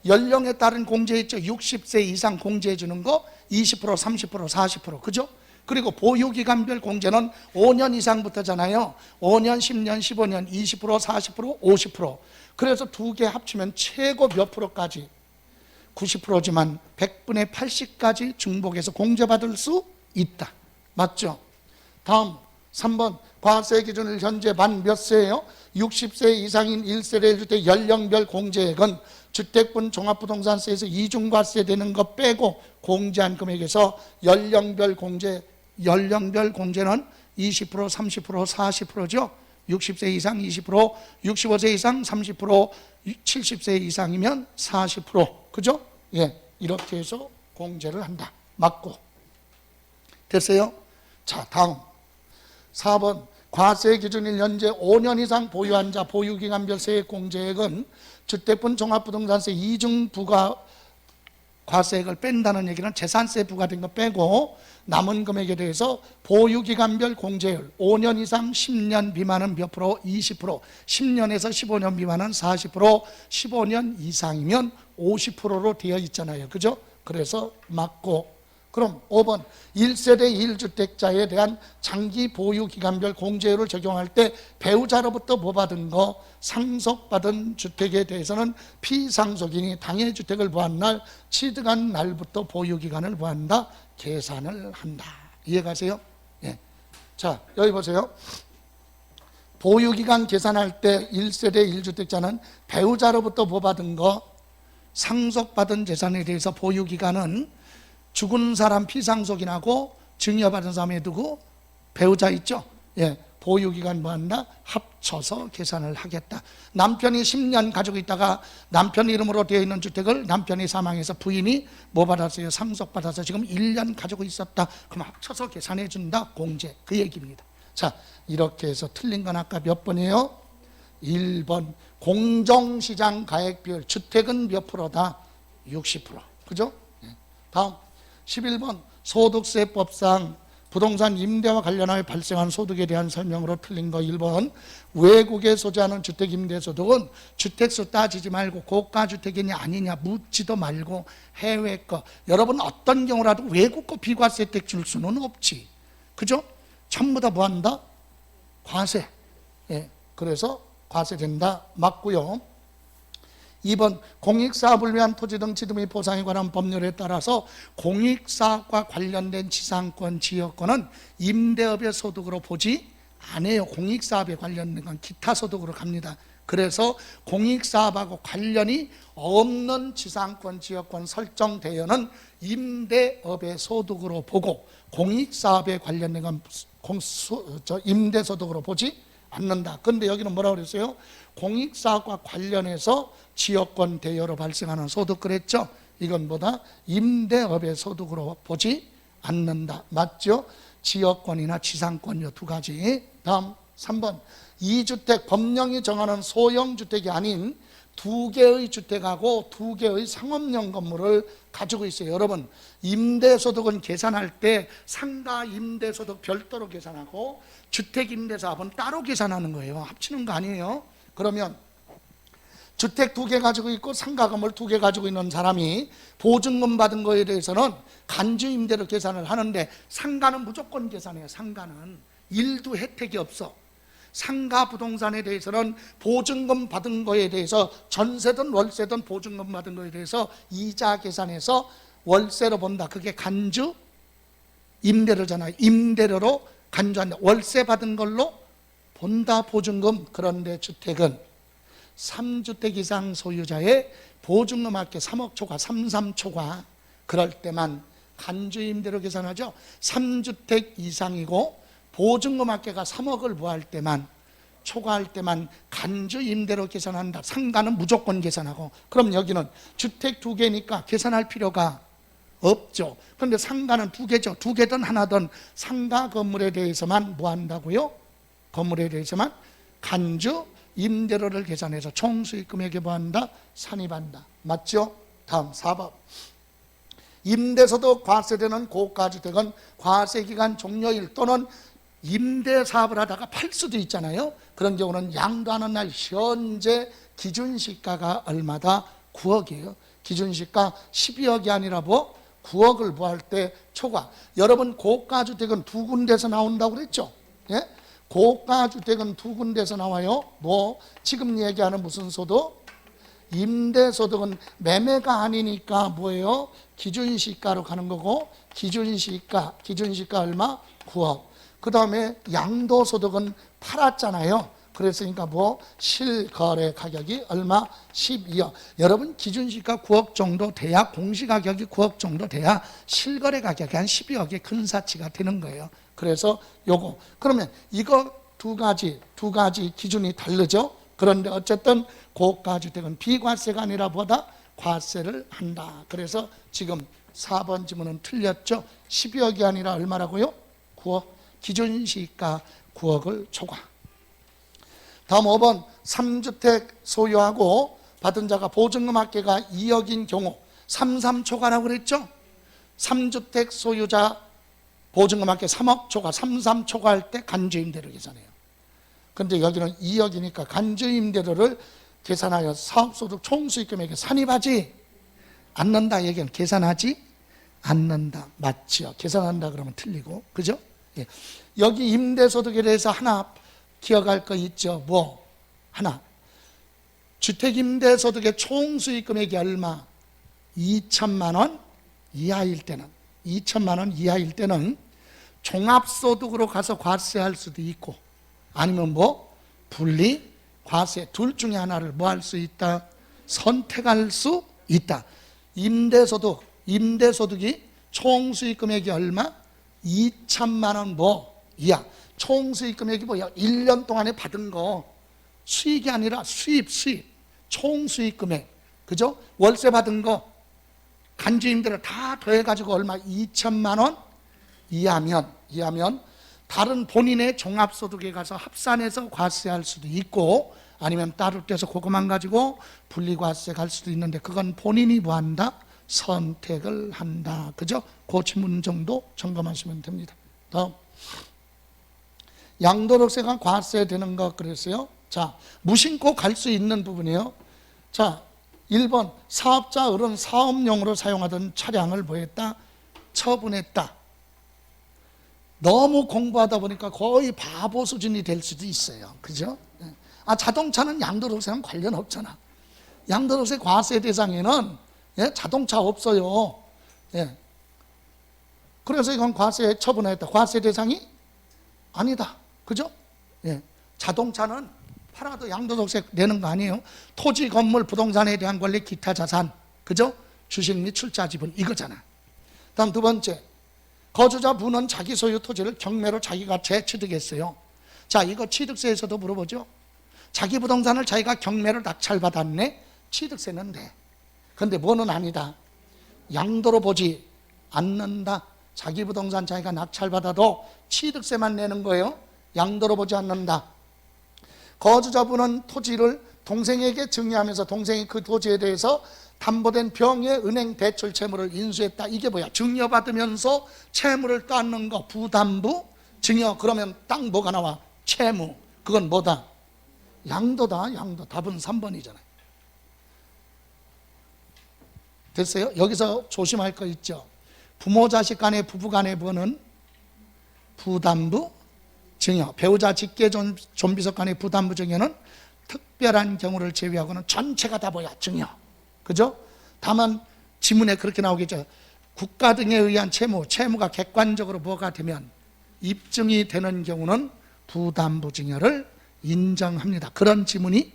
연령에 따른 공제 있죠. 60세 이상 공제해 주는 거 20%, 30%, 40%. 그죠? 그리고 보유기간별 공제는 5년 이상부터잖아요. 5년, 10년, 15년, 20%, 40%, 50%. 그래서 두 개 합치면 최고 몇 프로까지? 90%지만 100분의 80까지 중복해서 공제받을 수 있다. 맞죠? 다음 3번 과세 기준을 현재 만 몇 세예요? 60세 이상인 1세대 1주택 연령별 공제액은 주택분 종합부동산세에서 이중과세 되는 거 빼고 공제한 금액에서 연령별 공제는 20%, 30%, 40%죠. 60세 이상 20%, 65세 이상 30%, 70세 이상이면 40%. 그죠? 예, 이렇게 해서 공제를 한다. 맞고. 됐어요? 자, 다음 4번 과세 기준일 현재 5년 이상 보유한 자 보유기간별 세액 공제액은 주택분 종합부동산세 이중 부과 과세액을 뺀다는 얘기는 재산세 부과된 거 빼고 남은 금액에 대해서 보유기간별 공제율 5년 이상 10년 미만은 몇 프로? 20%. 10년에서 15년 미만은 40%. 15년 이상이면 50%로 되어 있잖아요. 그죠? 그래서 맞고. 그럼 5번 1세대 1주택자에 대한 장기 보유기간별 공제율을 적용할 때 배우자로부터 받은 거 상속받은 주택에 대해서는 피상속인이 당해주택을 보한 날 취득한 날부터 보유기간을 보한다. 계산을 한다. 이해가세요? 예. 자, 여기 보세요. 보유기간 계산할 때 1세대 1주택자는 배우자로부터 받은 거 상속받은 재산에 대해서 보유기간은 죽은 사람 피상속인하고 증여받은 사람에 두고 배우자 있죠? 예, 보유기간 뭐한다? 합쳐서 계산을 하겠다. 남편이 10년 가지고 있다가 남편 이름으로 되어 있는 주택을 남편이 사망해서 부인이 받았어요? 상속받아서 지금 1년 가지고 있었다. 그럼 합쳐서 계산해 준다. 공제. 그 얘기입니다. 자, 이렇게 해서 틀린 건 아까 몇 번이에요? 1번 공정시장 가액비율 주택은 몇 프로다? 60%. 그죠? 다음 11번 소득세법상 부동산 임대와 관련하여 발생한 소득에 대한 설명으로 틀린 거 1번 외국에 소재하는 주택 임대소득은 주택수 따지지 말고 고가주택이냐 아니냐 묻지도 말고 해외 거. 여러분 어떤 경우라도 외국 거 비과세 혜택 줄 수는 없지. 그죠? 전부 다 뭐한다? 과세. 예, 그래서 과세된다. 맞고요. 2번 공익사업을 위한 토지 등 지도 및 보상에 관한 법률에 따라서 공익사업과 관련된 지상권, 지역권은 임대업의 소득으로 보지 않아요. 공익사업에 관련된 건 기타 소득으로 갑니다. 그래서 공익사업하고 관련이 없는 지상권, 지역권 설정대여는 임대업의 소득으로 보고 공익사업에 관련된 건 임대소득으로 보지 않는다. 그런데 여기는 뭐라고 그랬어요? 공익사업과 관련해서 지역권 대여로 발생하는 소득 그랬죠? 이건 뭐다? 임대업의 소득으로 보지 않는다. 맞죠? 지역권이나 지상권 이 두 가지. 다음 3번. 2주택 법령이 정하는 소형주택이 아닌 두 개의 주택하고 두 개의 상업용 건물을 가지고 있어요. 여러분, 임대소득은 계산할 때 상가 임대소득 별도로 계산하고 주택임대사업은 따로 계산하는 거예요. 합치는 거 아니에요. 그러면 주택 두 개 가지고 있고 상가 건물 두 개 가지고 있는 사람이 보증금 받은 거에 대해서는 간주임대로 계산을 하는데 상가는 무조건 계산해요. 상가는 일도 혜택이 없어. 상가 부동산에 대해서는 보증금 받은 거에 대해서 전세든 월세든 보증금 받은 거에 대해서 이자 계산해서 월세로 본다. 그게 간주 임대료잖아요. 임대료로 간주한다. 월세 받은 걸로 본다 보증금. 그런데 주택은 3주택 이상 소유자의 보증금 합계 3억 초과 33초과 그럴 때만 간주 임대료 계산하죠. 3주택 이상이고 보증금 합계가 3억을 부할 때만 초과할 때만 간주 임대로 계산한다. 상가는 무조건 계산하고. 그럼 여기는 주택 두 개니까 계산할 필요가 없죠. 그런데 상가는 두 개죠. 두 개든 하나든 상가 건물에 대해서만 뭐 한다고요? 건물에 대해서만 간주 임대료를 계산해서 총수익 금액에 뭐 한다? 산입한다. 맞죠? 다음 4번. 임대소득 과세되는 고가주택은 과세기간 종료일 또는 임대사업을 하다가 팔 수도 있잖아요. 그런 경우는 양도하는 날 현재 기준시가가 얼마다? 9억이에요. 기준시가 12억이 아니라 뭐? 9억을 부할 때 초과. 여러분, 고가주택은 두 군데서 나온다고 그랬죠? 예? 고가주택은 두 군데서 나와요. 뭐? 지금 얘기하는 무슨 소득? 임대소득은 매매가 아니니까 뭐예요? 기준시가로 가는 거고, 기준시가 얼마? 9억. 그 다음에 양도소득은 팔았잖아요. 그랬으니까 뭐 실거래 가격이 얼마? 12억. 여러분, 기준시가 9억 정도 돼야, 공시가격이 9억 정도 돼야 실거래 가격이 한 12억의 근사치가 되는 거예요. 그래서 요거. 그러면 이거 두 가지 기준이 다르죠. 그런데 어쨌든 고가주택은 비과세가 아니라 보다 과세를 한다. 그래서 지금 4번 지문은 틀렸죠. 12억이 아니라 얼마라고요? 9억. 기준시가 9억을 초과. 다음 5번. 3주택 소유하고 받은 자가 보증금 합계가 2억인 경우 33초과라고 그랬죠? 3주택 소유자 보증금 합계 3억 초과, 33초과할 때 간주임대료 계산해요. 그런데 여기는 2억이니까 간주임대료를 계산하여 사업소득 총수익금액에 산입하지 않는다. 얘기는 계산하지 않는다. 맞죠? 계산한다 그러면 틀리고. 그죠? 예. 여기 임대소득에 대해서 하나 기억할 거 있죠. 뭐? 하나. 주택임대소득의 총수익금액이 얼마? 2천만 원 이하일 때는, 2천만 원 이하일 때는 종합소득으로 가서 과세할 수도 있고, 아니면 뭐? 분리 과세, 둘 중에 하나를 뭐 할 수 있다? 선택할 수 있다. 임대소득이 총수익금액이 얼마? 2천만 원 뭐 이하. 총수익금액이 뭐야? 1년 동안에 받은 거, 수익이 아니라 수입. 총수익금액. 그죠? 월세 받은 거, 간주임대료 다 더해가지고 얼마? 2천만 원 이하면 다른 본인의 종합소득에 가서 합산해서 과세할 수도 있고, 아니면 따로 떼서 그것만 가지고 분리과세 갈 수도 있는데, 그건 본인이 뭐 한다? 선택을 한다. 그죠? 그 지문 정도 점검하시면 됩니다. 다음. 양도록세가 과세되는 것 그랬어요. 자, 무심코 갈 수 있는 부분이에요. 자, 1번. 사업자 어른 사업용으로 사용하던 차량을 뭐 했다? 처분했다. 너무 공부하다 보니까 거의 바보 수준이 될 수도 있어요. 그죠? 자동차는 양도록세랑 관련 없잖아. 양도록세 과세 대상에는 자동차 없어요. 그래서 이건 과세 처분했다. 과세 대상이 아니다. 그죠? 자동차는 팔아도 양도소득세 내는 거 아니에요. 토지, 건물, 부동산에 대한 권리, 기타 자산. 그죠? 주식 및 출자 지분 이거잖아. 다음 두 번째. 거주자 부는 자기 소유 토지를 경매로 자기가 재취득했어요. 자, 이거 취득세에서도 물어보죠. 자기 부동산을 자기가 경매로 낙찰받았네. 취득세는 돼. 그런데 뭐는 아니다. 양도로 보지 않는다. 자기 부동산 자기가 낙찰받아도 취득세만 내는 거예요. 양도로 보지 않는다. 거주자분은 토지를 동생에게 증여하면서 동생이 그 토지에 대해서 담보된 병의 은행 대출 채무를 인수했다. 이게 뭐야? 증여받으면서 채무를 땄는 거. 부담부 증여. 그러면 딱 뭐가 나와? 채무. 그건 뭐다? 양도다. 양도. 답은 3번이잖아요. 됐어요? 여기서 조심할 거 있죠. 부모 자식 간의 부부 간의 부는 부담부 증여. 배우자 직계 존비속 간의 부담부 증여는 특별한 경우를 제외하고는 전체가 다 뭐야? 증여. 그죠? 다만 지문에 그렇게 나오겠죠. 국가 등에 의한 채무가 객관적으로 뭐가 되면 입증이 되는 경우는 부담부 증여를 인정합니다. 그런 지문이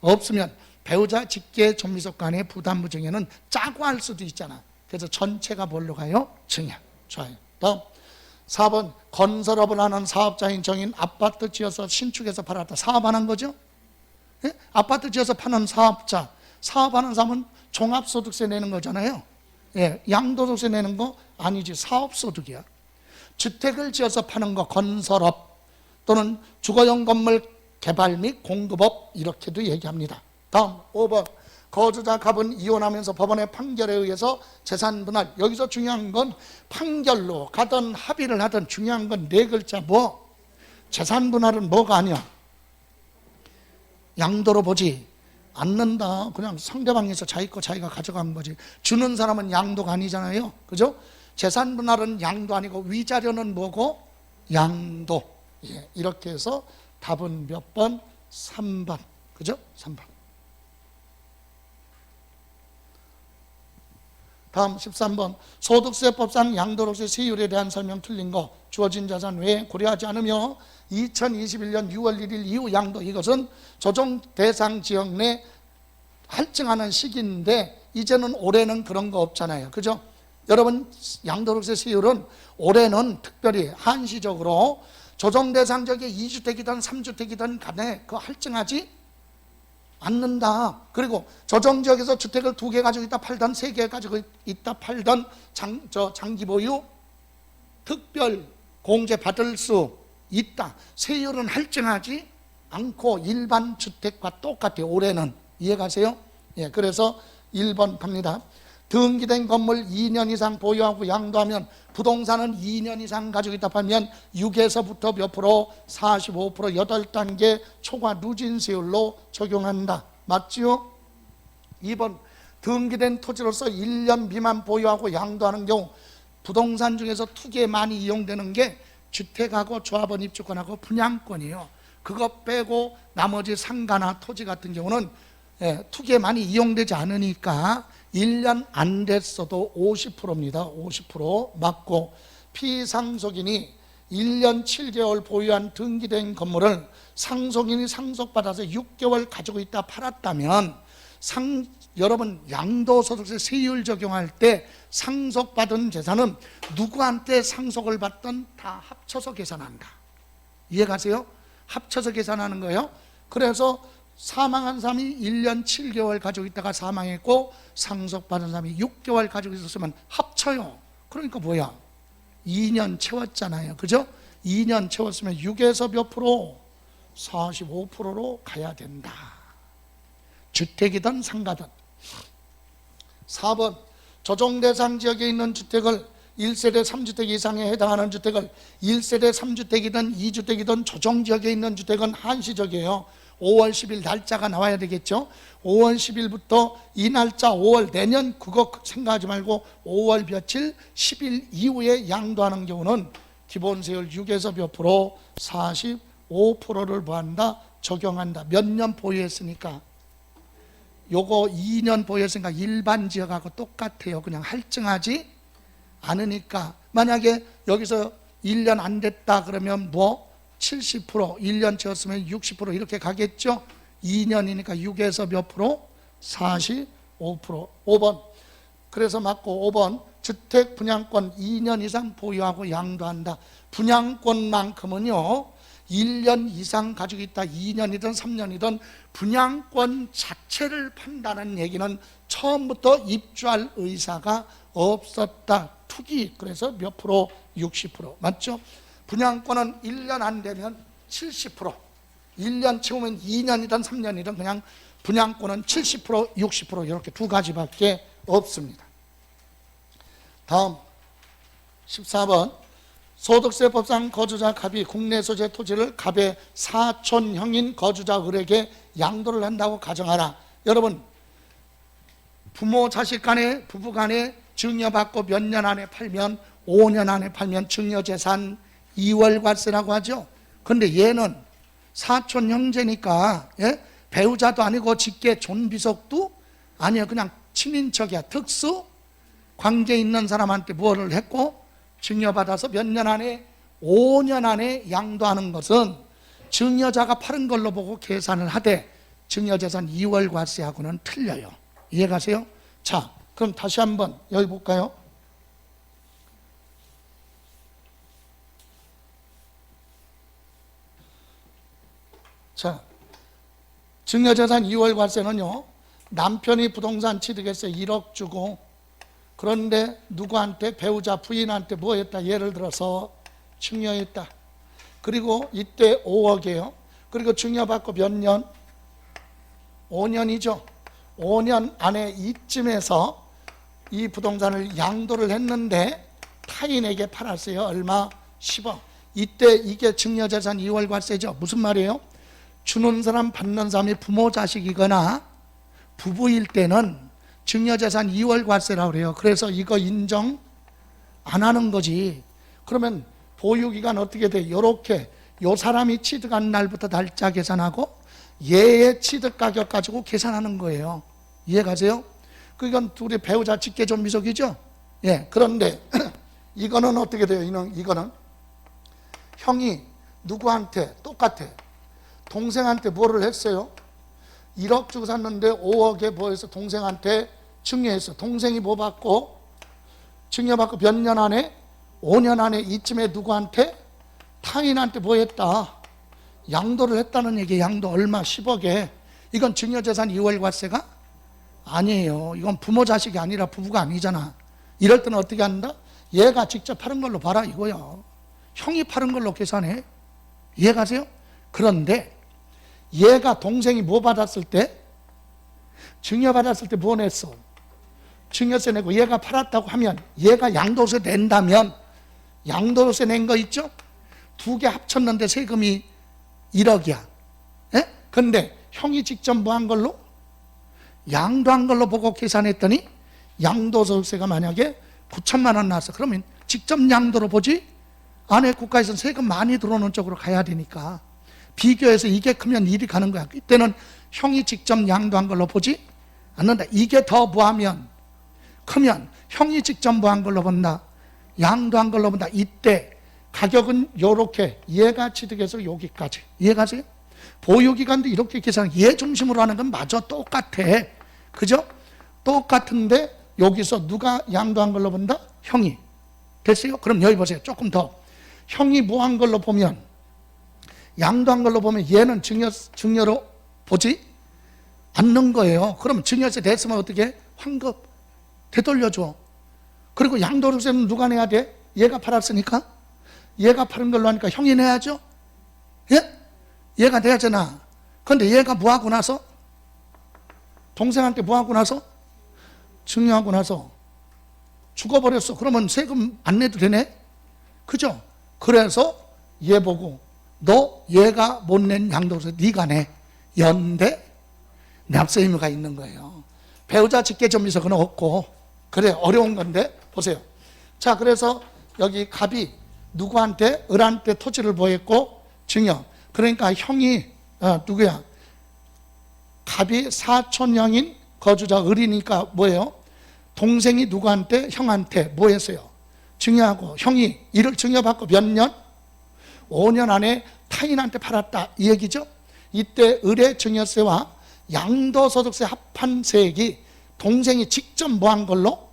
없으면 배우자 직계 존비속 간의 부담부 증여는 짜고 할 수도 있잖아. 그래서 전체가 뭘로 가요? 증여. 좋아요. 다음 4번 건설업을 하는 사업자인 정인 아파트 지어서 신축해서 팔았다. 사업하는 거죠? 예? 아파트 지어서 파는 사업자, 사업하는 사람은 종합소득세 내는 거잖아요. 예, 양도소득세 내는 거 아니지. 사업소득이야. 주택을 지어서 파는 거 건설업 또는 주거용 건물 개발 및 공급업 이렇게도 얘기합니다. 다음 5번 거주자 갑은 이혼하면서 법원의 판결에 의해서 재산 분할. 여기서 중요한 건 판결로 가든 합의를 하든 중요한 건 네 글자. 뭐? 재산 분할은 뭐가 아니야? 양도로 보지 않는다. 그냥 상대방에서 자기 거 자기가 가져간 거지. 주는 사람은 양도가 아니잖아요. 그죠? 재산 분할은 양도 아니고 위자료는 뭐고? 양도. 예, 이렇게 해서 답은 몇 번? 3번. 그죠? 3번. 다음 13번 소득세법상 양도로서의 세율에 대한 설명 틀린 거. 주어진 자산 외에 고려하지 않으며 2021년 6월 1일 이후 양도. 이것은 조정 대상 지역 내 할증하는 시기인데 이제는 올해는 그런 거 없잖아요. 그죠? 여러분 양도로서의 세율은 올해는 특별히 한시적으로 조정 대상 지역에 2주택이든 3주택이든 간에 그 할증하지 않는다. 그리고 조정지역에서 주택을 2개 가지고 있다 팔던 3개 가지고 있다 팔던 장기 보유 특별 공제 받을 수 있다. 세율은 할증하지 않고 일반 주택과 똑같아요. 올해는. 이해가세요? 예, 그래서 1번 갑니다. 등기된 건물 2년 이상 보유하고 양도하면 부동산은 2년 이상 가지고 있다 팔면 6에서부터 몇 프로? 45% 8단계 초과 누진세율로 적용한다. 맞지요? 2번 등기된 토지로서 1년 미만 보유하고 양도하는 경우 부동산 중에서 투기에 많이 이용되는 게 주택하고 조합원 입주권하고 분양권이에요. 그거 빼고 나머지 상가나 토지 같은 경우는 투기에 많이 이용되지 않으니까 1년 안 됐어도 50%입니다. 50% 맞고 피상속인이 1년 7개월 보유한 등기된 건물을 상속인이 상속받아서 6개월 가지고 있다 팔았다면 여러분 양도소득세 세율 적용할 때 상속받은 재산은 누구한테 상속을 받든 다 합쳐서 계산한다. 이해가세요? 합쳐서 계산하는 거예요. 그래서 사망한 사람이 1년 7개월 가지고 있다가 사망했고 상속받은 사람이 6개월 가지고 있었으면 합쳐요. 그러니까 뭐야? 2년 채웠잖아요. 그죠? 2년 채웠으면 6에서 몇 프로? 45%로 가야 된다. 주택이든 상가든. 4번 조정대상 지역에 있는 주택을 1세대 3주택 이상에 해당하는 주택을 1세대 3주택이든 2주택이든 조정지역에 있는 주택은 한시적이에요. 5월 10일 날짜가 나와야 되겠죠. 5월 10일부터 이 날짜 5월 내년 그거 생각하지 말고 5월 며칠 10일 이후에 양도하는 경우는 기본세율 6에서 몇 프로? 45%를 뭐한다? 적용한다. 몇 년 보유했으니까 요거 2년 보유했으니까 일반 지역하고 똑같아요. 그냥 할증하지 않으니까. 만약에 여기서 1년 안 됐다 그러면 뭐 70%, 1년 채웠으면 60% 이렇게 가겠죠. 2년이니까 6에서 몇 프로? 45%. 5번. 그래서 맞고 5번 주택 분양권 2년 이상 보유하고 양도한다. 분양권만큼은요 1년 이상 가지고 있다. 2년이든 3년이든 분양권 자체를 판다는 얘기는 처음부터 입주할 의사가 없었다. 투기. 그래서 몇 프로? 60%. 맞죠? 분양권은 1년 안 되면 70%, 1년 채우면 2년이든 3년이든 그냥 분양권은 70%, 60% 이렇게 두 가지밖에 없습니다. 다음 14번. 소득세법상 거주자 갑이 국내 소재 토지를 갑의 사촌형인 거주자 을에게 양도를 한다고 가정하라. 여러분, 부모 자식 간에, 부부 간에 증여받고 몇 년 안에 팔면, 5년 안에 팔면 증여재산 이월과세라고 하죠. 근데 얘는 사촌 형제니까, 예? 배우자도 아니고 직계 존비속도 아니에요. 그냥 친인척이야. 특수 관계 있는 사람한테 뭐를 했고 증여받아서 몇 년 안에, 5년 안에 양도하는 것은 증여자가 팔은 걸로 보고 계산을 하되 증여재산 이월과세하고는 틀려요. 이해가세요? 자, 그럼 다시 한번 여기 볼까요? 자, 증여재산 이월과세는요, 남편이 부동산 취득해서 1억 주고, 그런데 누구한테, 배우자 부인한테 뭐 했다? 예를 들어서 증여했다. 그리고 이때 5억이에요. 그리고 증여받고 몇 년? 5년이죠. 5년 안에 이쯤에서 이 부동산을 양도를 했는데 타인에게 팔았어요. 얼마? 10억. 이때 이게 증여재산 이월과세죠. 무슨 말이에요? 주는 사람 받는 사람이 부모 자식이거나 부부일 때는 증여재산 이월과세라고 그래요. 그래서 이거 인정 안 하는 거지. 그러면 보유기간 어떻게 돼? 요렇게 요 사람이 취득한 날부터 날짜 계산하고 얘의 취득 가격 가지고 계산하는 거예요. 이해가세요? 그건 둘이 배우자 직계존비속이죠. 예. 그런데 이거는 어떻게 돼요? 이거는 형이 누구한테 똑같아. 동생한테 뭐를 했어요? 1억 주고 샀는데 5억에 뭐 해서 동생한테 증여했어. 동생이 뭐 받고? 증여받고 몇 년 안에? 5년 안에 이쯤에 누구한테? 타인한테 뭐 했다? 양도를 했다는 얘기. 양도 얼마? 10억에. 이건 증여재산 이월과세가 아니에요. 이건 부모 자식이 아니라 부부가 아니잖아. 이럴 때는 어떻게 한다? 얘가 직접 팔은 걸로 봐라 이거야. 형이 팔은 걸로 계산해. 이해가세요? 그런데 얘가 동생이 뭐 받았을 때? 증여받았을 때 뭐 냈어? 증여세 내고 얘가 팔았다고 하면 얘가 양도세 낸다면 양도세 낸 거 있죠? 두 개 합쳤는데 세금이 1억이야. 예? 근데 형이 직접 뭐 한 걸로? 양도한 걸로 보고 계산했더니 양도소득세가 만약에 9천만 원 나왔어. 그러면 직접 양도로 보지? 안에 국가에서는 세금 많이 들어오는 쪽으로 가야 되니까 비교해서 이게 크면 일이 가는 거야. 이때는 형이 직접 양도한 걸로 보지 않는다. 이게 더 뭐하면 크면 형이 직접 뭐한 걸로 본다. 양도한 걸로 본다. 이때 가격은 요렇게 얘가 취득해서 여기까지. 이해가세요? 보유기간도 이렇게 계산, 얘 중심으로 하는 건 마저 똑같아. 그죠? 똑같은데 여기서 누가 양도한 걸로 본다? 형이. 됐어요? 그럼 여기 보세요. 조금 더. 형이 뭐 한 걸로 보면, 양도한 걸로 보면 얘는 증여로 보지 않는 거예요. 그럼 증여세 됐으면 어떻게? 환급 되돌려줘. 그리고 양도세는 누가 내야 돼? 얘가 팔았으니까. 얘가 파는 걸로 하니까 형이 내야죠. 예? 얘가 내야잖아. 그런데 얘가 뭐 하고 나서? 동생한테 뭐 하고 나서? 증여하고 나서 죽어버렸어. 그러면 세금 안 내도 되네? 그죠? 그래서 얘 보고 너 얘가 못 낸 양도세 네가 내. 연대 납세 의무가 있는 거예요. 배우자 직계존비속은 없고. 그래, 어려운 건데 보세요. 자, 그래서 여기 갑이 누구한테? 을한테 토지를 보였고 증여. 그러니까 형이 누구야? 갑이 사촌형인 거주자 을이니까 뭐예요? 동생이 누구한테? 형한테 뭐 했어요? 증여하고 형이 이를 증여받고 몇 년? 5년 안에 타인한테 팔았다 이 얘기죠. 이때 을의 증여세와 양도소득세 합한 세액이 동생이 직접 뭐 한 걸로?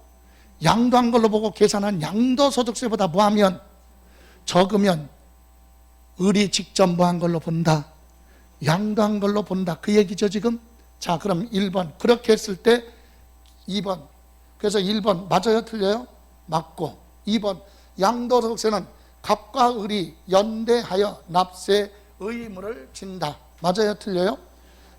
양도한 걸로 보고 계산한 양도소득세보다 뭐 하면? 적으면 을이 직접 뭐 한 걸로 본다? 양도한 걸로 본다. 그 얘기죠 지금. 자, 그럼 1번 그렇게 했을 때 2번, 그래서 1번 맞아요 틀려요? 맞고, 2번 양도소득세는 갑과 을이 연대하여 납세 의무를 진다. 맞아요 틀려요?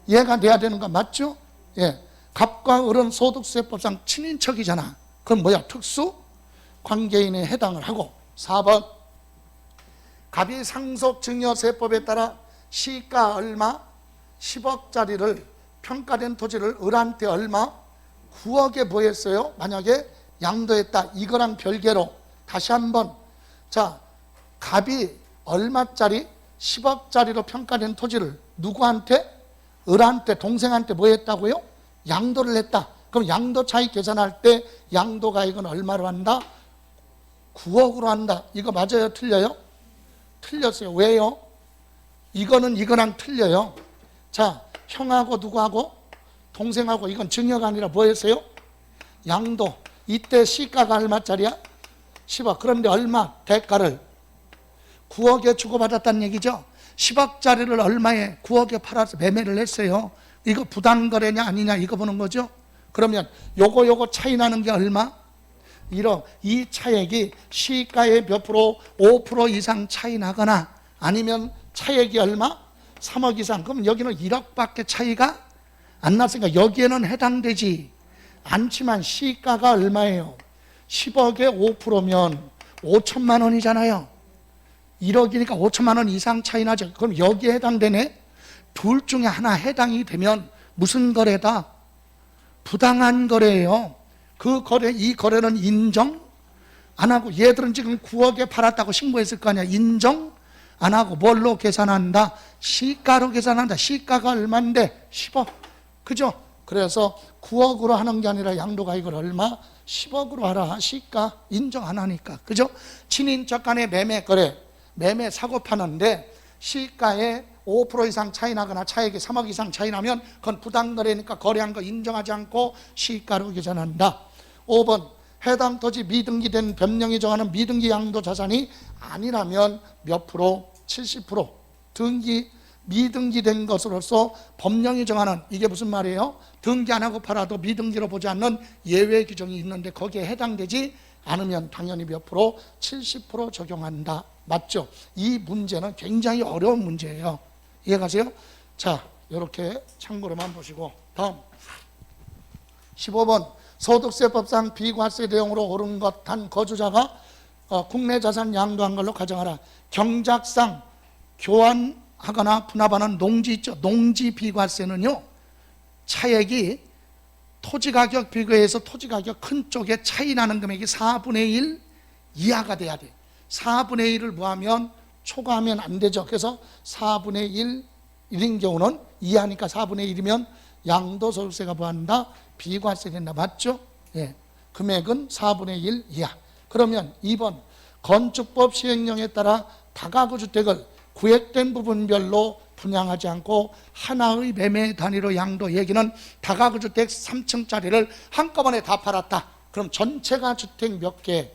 얘가 돼야 되는 거 맞죠? 예. 갑과 을은 소득세법상 친인척이잖아. 그럼 뭐야? 특수 관계인에 해당을 하고. 4번 갑이 상속증여세법에 따라 시가 얼마? 10억짜리를 평가된 토지를 을한테 얼마? 9억에 뭐 했어요? 만약에 양도했다. 이거랑 별개로 다시 한번, 자, 갑이 얼마짜리? 10억짜리로 평가된 토지를 누구한테? 을한테, 동생한테 뭐 했다고요? 양도를 했다. 그럼 양도 차익 계산할 때 양도가액은 얼마로 한다? 9억으로 한다. 이거 맞아요 틀려요? 틀렸어요. 왜요? 이거는 이거랑 틀려요. 자, 형하고 누구하고? 동생하고. 이건 증여가 아니라 뭐였어요? 양도. 이때 시가가 얼마짜리야? 10억. 그런데 얼마? 대가를 9억에 주고받았다는 얘기죠. 10억짜리를 얼마에? 9억에 팔아서 매매를 했어요. 이거 부당거래냐 아니냐 이거 보는 거죠. 그러면 요거 차이 나는 게 얼마? 1억. 이 차액이 시가의 몇 프로? 5% 이상 차이 나거나 아니면 차액이 얼마? 3억 이상. 그럼 여기는 1억밖에 차이가 안 났으니까 여기에는 해당되지 않지만 시가가 얼마예요? 10억에 5%면 5천만 원이잖아요. 1억이니까 5천만 원 이상 차이 나죠. 그럼 여기에 해당되네. 둘 중에 하나 해당이 되면 무슨 거래다? 부당한 거래예요. 그 거래, 이 거래는 인정 안 하고, 얘들은 지금 9억에 팔았다고 신고했을 거 아니야. 인정 안 하고 뭘로 계산한다? 시가로 계산한다. 시가가 얼마인데? 10억. 그죠? 그래서 9억으로 하는 게 아니라 양도가액을 얼마? 10억으로 하라. 시가 인정 안 하니까. 그죠? 친인척 간의 매매 거래, 매매 사고 파는데 시가에 5% 이상 차이 나거나 차액이 3억 이상 차이 나면 그건 부당거래니까 거래한 거 인정하지 않고 시가로 계산한다. 5번 해당 토지 미등기된 변령이 정하는 미등기 양도 자산이 아니라면 몇 프로? 70%. 미등기된 것으로서 법령이 정하는, 이게 무슨 말이에요? 등기 안 하고 팔아도 미등기로 보지 않는 예외 규정이 있는데 거기에 해당되지 않으면 당연히 몇 프로? 70% 적용한다. 맞죠? 이 문제는 굉장히 어려운 문제예요. 이해가세요? 자, 이렇게 참고로만 보시고 다음 15번 소득세법상 비과세 대용으로 옳은 것 단 거주자가 국내 자산 양도한 걸로 가정하라. 경작상 교환하거나 분합하는 농지 있죠. 농지 비과세는요, 차액이 토지가격 비교해서 토지가격 큰 쪽에 차이 나는 금액이 4분의 1 이하가 돼야 돼. 4분의 1을 뭐하면 초과하면 안 되죠. 그래서 4분의 1인 경우는 이하니까 4분의 1이면 양도소득세가 뭐한다? 비과세 된다. 맞죠? 예. 금액은 4분의 1 이하. 그러면 2번 건축법 시행령에 따라 다가구 주택을 구획된 부분별로 분양하지 않고 하나의 매매 단위로 양도. 얘기는 다가구 주택 3층짜리를 한꺼번에 다 팔았다. 그럼 전체가 주택 몇 개?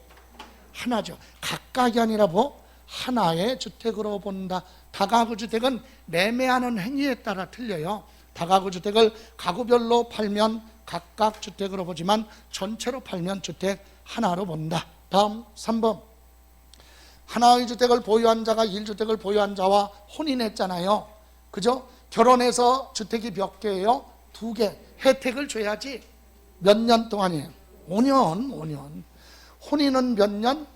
하나죠. 각각이 아니라 뭐? 하나의 주택으로 본다. 다가구 주택은 매매하는 행위에 따라 틀려요. 다가구 주택을 가구별로 팔면 각각 주택으로 보지만 전체로 팔면 주택 하나로 본다. 다음 3번 하나의 주택을 보유한 자가 1주택을 보유한 자와 혼인했잖아요. 그죠? 결혼해서 주택이 몇 개예요? 2개. 혜택을 줘야지. 몇 년 동안이에요? 5년. 혼인은 몇 년?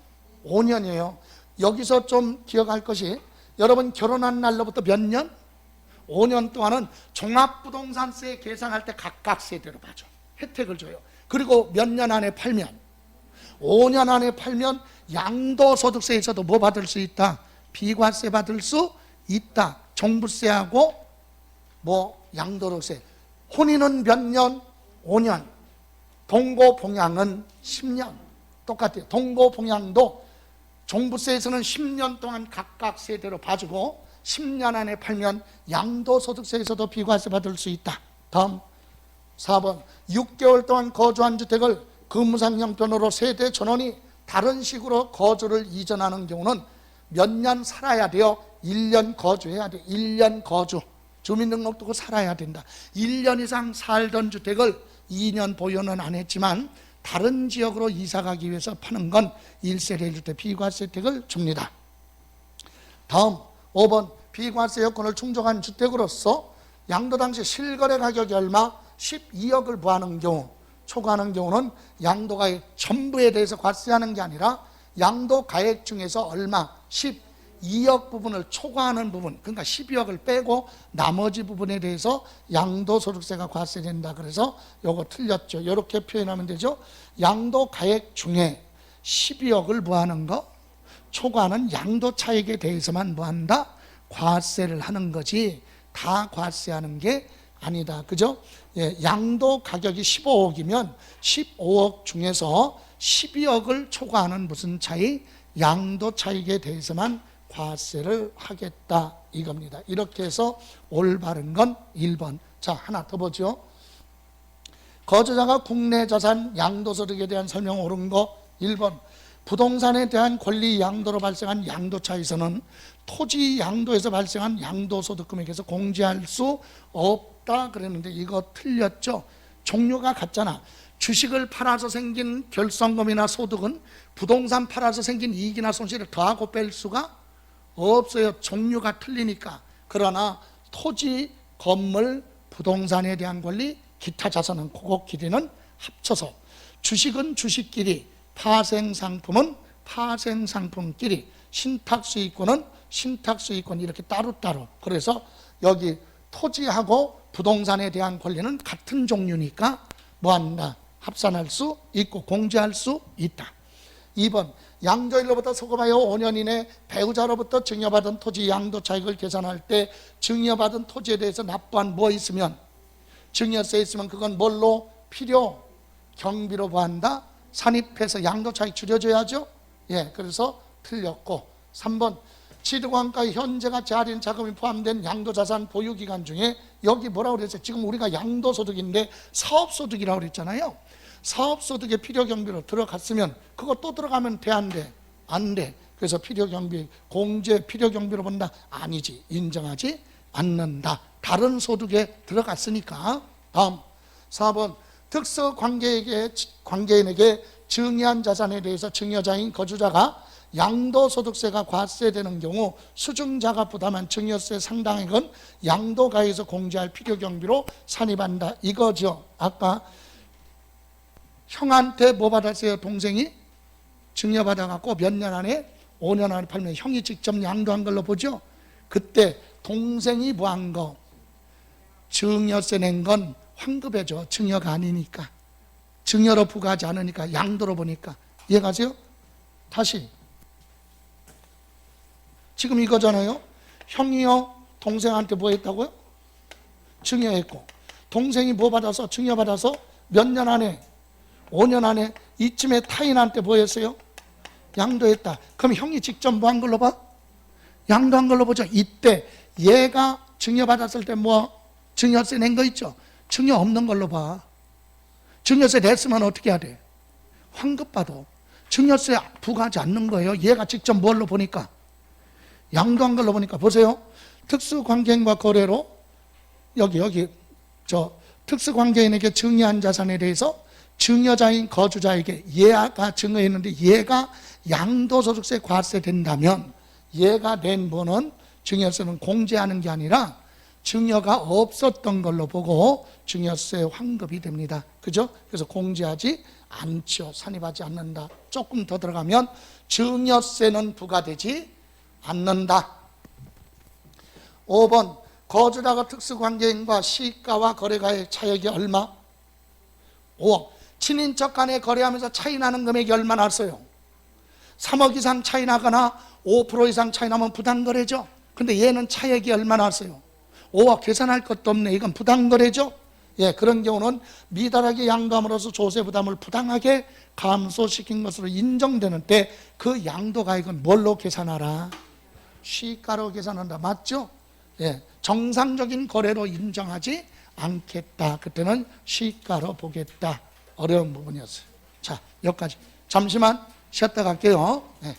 5년이에요. 여기서 좀 기억할 것이, 여러분 결혼한 날로부터 몇 년? 5년 동안은 종합부동산세 계산할 때 각각 세대로 봐줘. 혜택을 줘요. 그리고 몇 년 안에 팔면, 5년 안에 팔면 양도소득세에서도 뭐 받을 수 있다? 비과세 받을 수 있다. 종부세하고 뭐 양도소득세. 혼인은 몇 년? 5년. 동거봉양은 10년. 똑같아요. 동거봉양도 종부세에서는 10년 동안 각각 세대로 봐주고 10년 안에 팔면 양도소득세에서도 비과세 받을 수 있다. 다음 4번 6개월 동안 거주한 주택을 근무상 형편으로 세대 전원이 다른 식으로 거주를 이전하는 경우는 몇 년 살아야 돼요? 1년 거주해야 돼. 1년 거주. 주민등록도 살아야 된다. 1년 이상 살던 주택을 2년 보유는 안 했지만 다른 지역으로 이사 가기 위해서 파는 건 1세대 1주택 비과세 혜택을 줍니다. 다음 5번 비과세 요건을 충족한 주택으로서 양도 당시 실거래 가격이 얼마? 12억을 부과하는 경우, 초과하는 경우는 양도가액 전부에 대해서 과세하는 게 아니라 양도가액 중에서 얼마? 12억 부분을 초과하는 부분, 그러니까 12억을 빼고 나머지 부분에 대해서 양도소득세가 과세된다. 그래서 요거 틀렸죠. 이렇게 표현하면 되죠. 양도가액 중에 12억을 부과하는 거, 초과하는 양도차익에 대해서만 뭐한다? 과세를 하는 거지 다 과세하는 게 아니다. 그죠? 예, 양도 가격이 15억이면 15억 중에서 12억을 초과하는 무슨 차익? 양도 차익에 대해서만 과세를 하겠다 이겁니다. 이렇게 해서 올바른 건 1번. 자, 하나 더 보죠. 거주자가 국내 자산 양도소득에 대한 설명 옳은 거 1번. 부동산에 대한 권리 양도로 발생한 양도차에서는 토지 양도에서 발생한 양도소득 금액에서 공제할 수 없다 그랬는데 이거 틀렸죠. 종류가 같잖아. 주식을 팔아서 생긴 결손금이나 소득은 부동산 팔아서 생긴 이익이나 손실을 더하고 뺄 수가 없어요. 종류가 틀리니까. 그러나 토지, 건물, 부동산에 대한 권리, 기타 자산은 그것끼리는 합쳐서, 주식은 주식끼리, 파생상품은 파생상품끼리, 신탁수익권은 신탁수익권 이렇게 따로따로. 그래서 여기 토지하고 부동산에 대한 권리는 같은 종류니까 뭐한다? 합산할 수 있고 공제할 수 있다. 2번 양도일로부터 소급하여 5년 이내 배우자로부터 증여받은 토지 양도 차익을 계산할 때 증여받은 토지에 대해서 납부한 뭐 있으면, 증여세 있으면 그건 뭘로? 필요 경비로 뭐한다? 산입해서 양도 차익 줄여줘야죠. 예, 그래서 틀렸고. 3번 취득원가 현재가 할인 자금이 포함된 양도자산 보유기간 중에, 여기 뭐라고 그랬어요? 지금 우리가 양도소득인데 사업소득이라고 그랬잖아요. 사업소득에 필요경비로 들어갔으면 그거 또 들어가면 돼, 안 돼? 안 돼. 그래서 필요경비, 공제 필요경비로 본다? 아니지. 인정하지 않는다. 다른 소득에 들어갔으니까. 다음 4번 특수관계인에게 증여한 자산에 대해서 증여자인 거주자가 양도소득세가 과세되는 경우 수증자가 부담한 증여세 상당액은 양도가에서 공제할 필요경비로 산입한다 이거죠. 아까 형한테 뭐 받았어요? 동생이 증여받아갖고 몇 년 안에? 5년 안에 팔면 형이 직접 양도한 걸로 보죠. 그때 동생이 뭐한 거? 증여세 낸 건 환급해줘. 증여가 아니니까. 증여로 부과하지 않으니까 양도로 보니까. 이해가세요? 다시 지금 이거잖아요. 형이요 동생한테 뭐 했다고요? 증여했고, 동생이 뭐 받아서? 증여받아서 몇 년 안에? 5년 안에. 이쯤에 타인한테 뭐 했어요? 양도했다. 그럼 형이 직접 뭐 한 걸로 봐? 양도한 걸로 보죠. 이때 얘가 증여받았을 때 뭐 증여세 낸 거 있죠? 증여 없는 걸로 봐. 증여세 냈으면 어떻게 해야 돼? 환급받아. 증여세 부과하지 않는 거예요. 얘가 직접 뭘로 보니까? 양도한 걸로 보니까. 보세요. 특수관계인과 거래로 여기 특수관계인에게 증여한 자산에 대해서 증여자인 거주자에게 얘가 증여했는데 얘가 양도소득세 과세된다면 얘가 낸 번은 증여세는 공제하는 게 아니라 증여가 없었던 걸로 보고 증여세 환급이 됩니다. 그죠? 그래서 공제하지 않죠. 산입하지 않는다. 조금 더 들어가면 증여세는 부과되지 않는다. 5번 거주자가 특수관계인과 시가와 거래가의 차액이 얼마? 5억. 친인척 간에 거래하면서 차이 나는 금액이 얼마 났어요? 3억 이상 차이 나거나 5% 이상 차이 나면 부당거래죠. 근데 얘는 차액이 얼마 났어요? 5억. 계산할 것도 없네. 이건 부당거래죠. 예, 그런 경우는 미달하게 양도함으로써 조세 부담을 부당하게 감소시킨 것으로 인정되는 때 그 양도가액은 뭘로 계산하라? 시가로 계산한다. 맞죠? 예, 정상적인 거래로 인정하지 않겠다. 그때는 시가로 보겠다. 어려운 부분이었어요. 자, 여기까지. 잠시만 쉬었다 갈게요. 예.